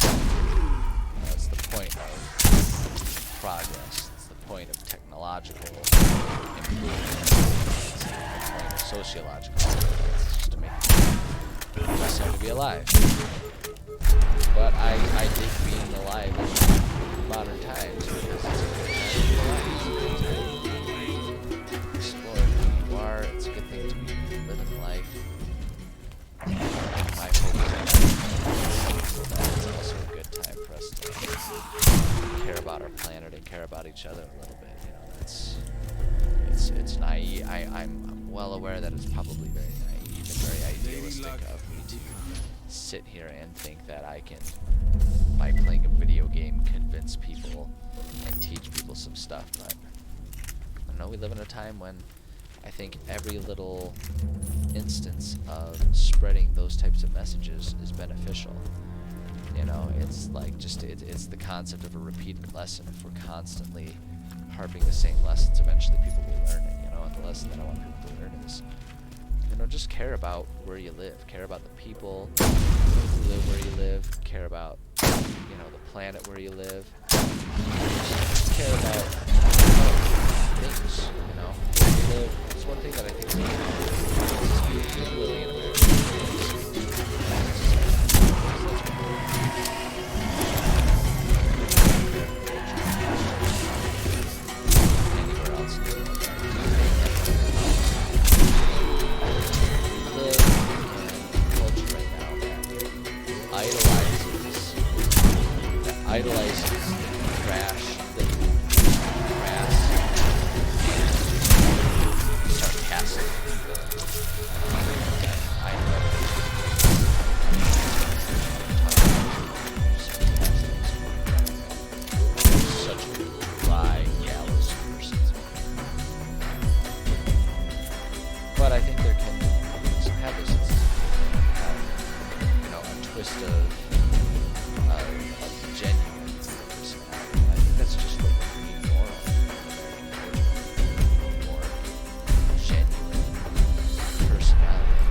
That's the point of progress. It's the point of technological improvement. It's the point of sociological improvement. It's just to make it the best time to be alive. But I dig being alive in modern times because it's a good time to be alive. It's a good time to explore who you are. It's a good thing to be living life. My hope is that it's also a good time for us to care about our planet and care about each other a little bit. It's naive. I'm well aware that it's probably very naive and very idealistic of me to sit here and think that I can, by playing a video game, convince people and teach people some stuff. But I know we live in a time when I think every little instance of spreading those types of messages is beneficial. It's it's the concept of a repeated lesson. If we're constantly harping the same lessons, eventually people will learn it. And the lesson that I want people to learn concern is, you know, just care about where you live. Care about the people who live where you live. Care about, you know, the planet where you live. Just care about things, you know. Where you live. It's one thing that I think is particularly in America. Anywhere else in the world. We live in a culture right now that idolizes trash, the grass, sarcastic. Such dry, gallows persons. But I think there can have this, you know, a twist of genuine personality. I think that's just what we need more of in American culture. More genuine personality,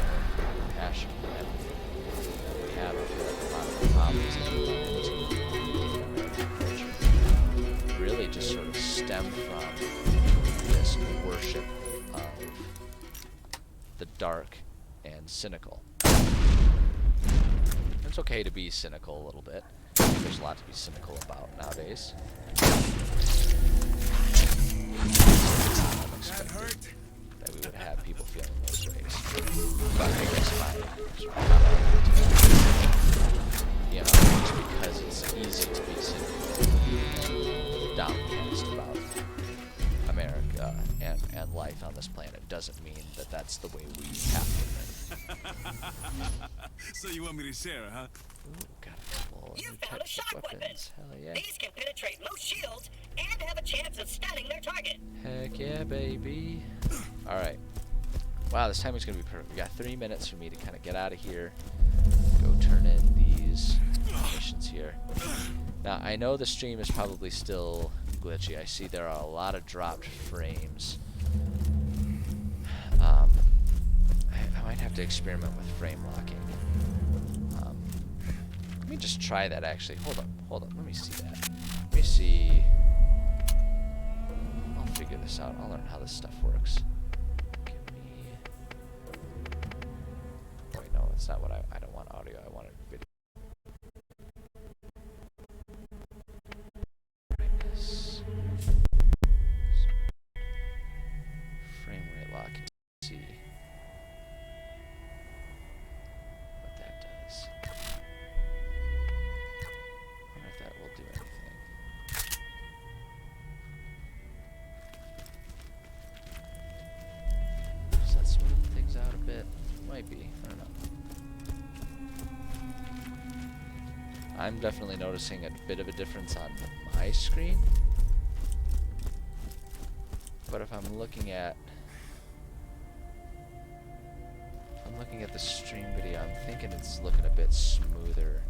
more passion and empathy that we have. I feel like a lot of the problems that we run into in American culture really just sort of stem from this worship of the dark and cynical. It's okay to be cynical a little bit. There's a lot to be cynical about nowadays. Unexpected that we would have people feeling those ways. But I guess my you know, just because it's easy to be cynical, downcast about America and life on this planet doesn't mean that that's the way we have to live. So you want me to share, huh? Ooh, got a couple You new found a types shock of weapon. weapons. Hell yeah. These can penetrate most shields and have a chance of stunning their target. Heck yeah, baby. Alright. Wow, this timing's gonna be perfect. We got 3 minutes for me to kind of get out of here. Go turn in these missions here. Now, I know the stream is probably still glitchy. I see there are a lot of dropped frames. I might have to experiment with frame locking. Let me just try that actually. Hold up. Let me see that. Let me see. I'll figure this out. I'll learn how this stuff works. Give me. Wait, no, that's not what I don't want audio. I want video. Brightness. Frame rate locking. Let's see what that does. I wonder if that will do anything. Does that smooth things out a bit? Might be. I don't know. I'm definitely noticing a bit of a difference on my screen. But if I'm looking at the stream video, I'm thinking it's looking a bit smoother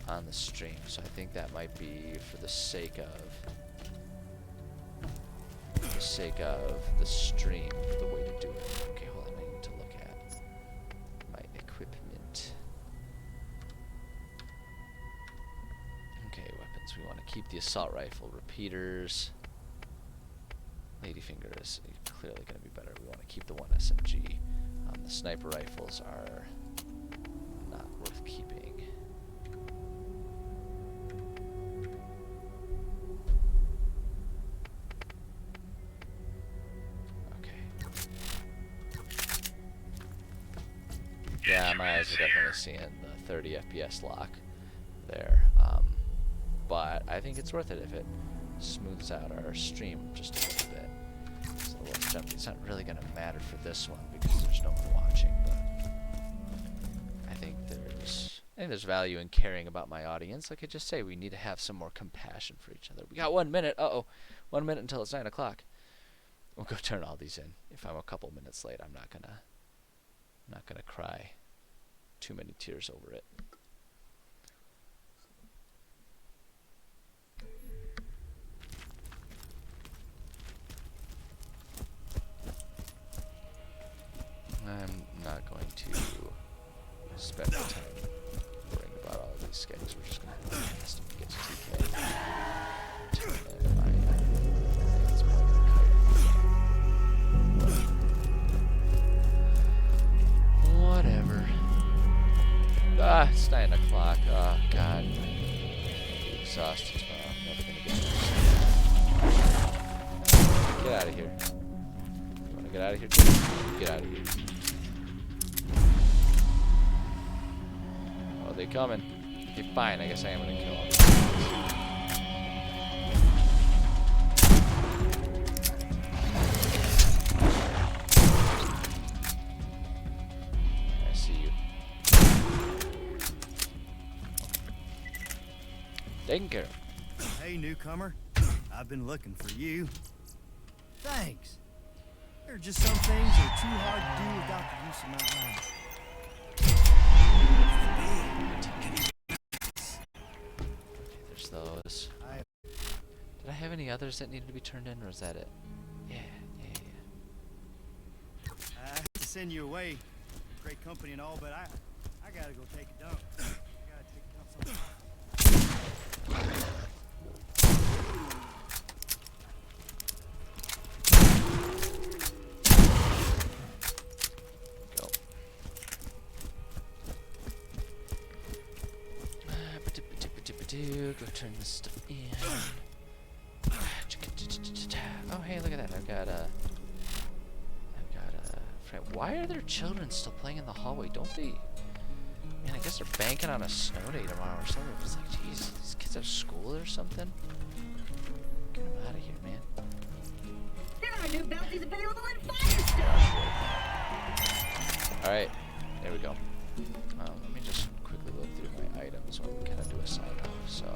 on the stream. So I think that might be for the sake of the stream, the way to do it. Okay, hold on. I need to look at my equipment. Okay, weapons. We want to keep the assault rifle, repeaters. Ladyfinger is clearly going to be better. We want to keep the one SMG. The sniper rifles are not worth keeping. Okay. Yeah, my eyes are definitely seeing the 30 FPS lock there. But I think it's worth it if it smooths out our stream just a little bit. So let's jump. It's not really going to matter for this one because there's no one watching, but I think there's value in caring about my audience. Like I just say, we need to have some more compassion for each other. We got 1 minute. 1 minute until it's 9 o'clock. We'll go turn all these in. If I'm a couple minutes late, I'm not gonna cry too many tears over it. not going to spend the time worrying about all of these guys. We're just going to fast and get to 2K. Whatever. Ah, it's 9 o'clock. Oh, God. I'm exhausted tomorrow. I'm never going to get this. Get out of here. You want to get out of here, too? Get out of here. Oh, they coming. Okay, fine. I guess I am going to kill them. I see you. Taken care of. Hey, newcomer. I've been looking for you. Thanks. There are just some things that are too hard to do without the use of my eyes. There's those. Did I have any others that needed to be turned in, or is that it? Yeah. I hate to send you away. Great company and all, but I gotta go take a dump. I gotta take a dump sometime. Go. Go turn this stuff in. Oh, hey, look at that. I've got a friend. Why are there children still playing in the hallway? Don't they? Man, I guess they're banking on a snow day tomorrow or something. It's like, jeez, these kids have school or something. Get them out of here, man. There are new bounties available in Firestone. All right, there we go. Let me just quickly look through my items while we kind of do a sign off. So,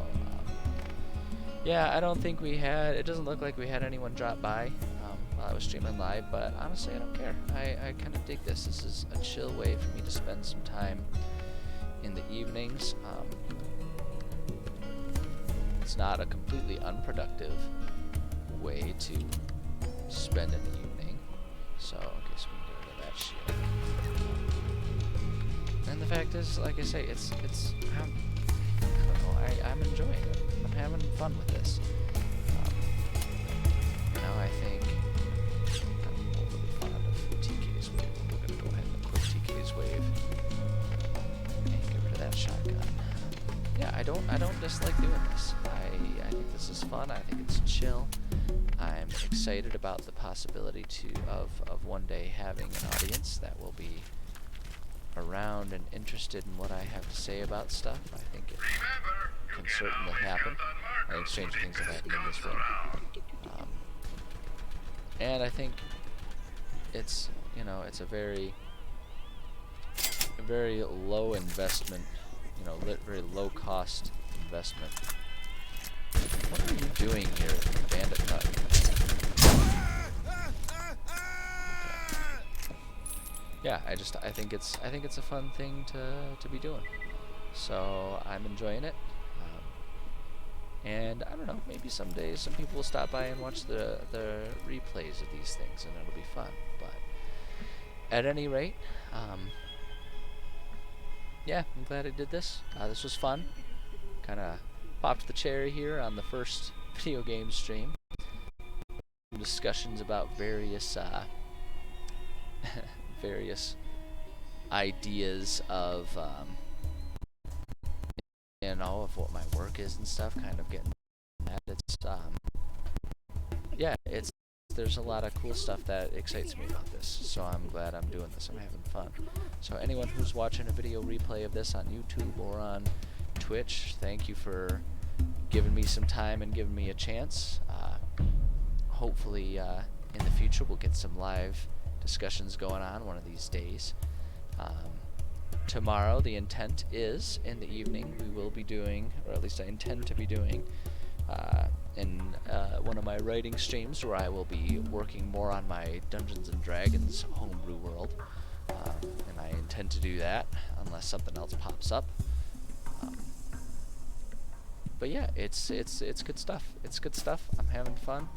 yeah, I don't think we had. It doesn't look like we had anyone drop by while I was streaming live, but honestly, I don't care. I kind of dig this. This is a chill way for me to spend some time in the evenings. It's not a completely unproductive way to spend an evening. So, okay, so we can get rid of that shit. And the fact is, like I say, it's I don't know, I'm enjoying it. I'm having fun with this. I think I'm overly fond of TK's wave. We're gonna go ahead and equip TK's wave and get rid of that shotgun. Yeah, I don't dislike doing this. I think this is fun. I think it's chill. I'm excited about the possibility of one day having an audience that will be around and interested in what I have to say about stuff. I think it can certainly happen. I think stranger things have happened in this world. And I think it's, it's a very low investment, very low cost investment. What are you doing here, Bandit Nut? Yeah, I think it's a fun thing to be doing. So I'm enjoying it. And I don't know, maybe someday some people will stop by and watch the replays of these things, and it'll be fun. But at any rate, yeah, I'm glad I did this. This was fun. Kind of popped the cherry here on the first video game stream. Discussions about various various ideas of of what my work is and stuff, kind of getting that. It's yeah, there's a lot of cool stuff that excites me about this, so I'm glad I'm doing this. I'm having fun. So anyone who's watching a video replay of this on YouTube or on Twitch, thank you for giving me some time and giving me a chance. Hopefully in the future we'll get some live discussions going on one of these days. Tomorrow, the intent is, in the evening, we will be doing, or at least I intend to be doing, in one of my writing streams where I will be working more on my Dungeons & Dragons homebrew world. And I intend to do that, unless something else pops up. But yeah, it's good stuff. It's good stuff. I'm having fun.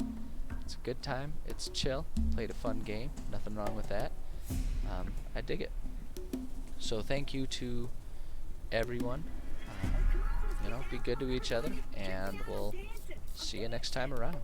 It's a good time. It's chill. Played a fun game. Nothing wrong with that. I dig it. So thank you to everyone. You know, be good to each other, and we'll see you next time around.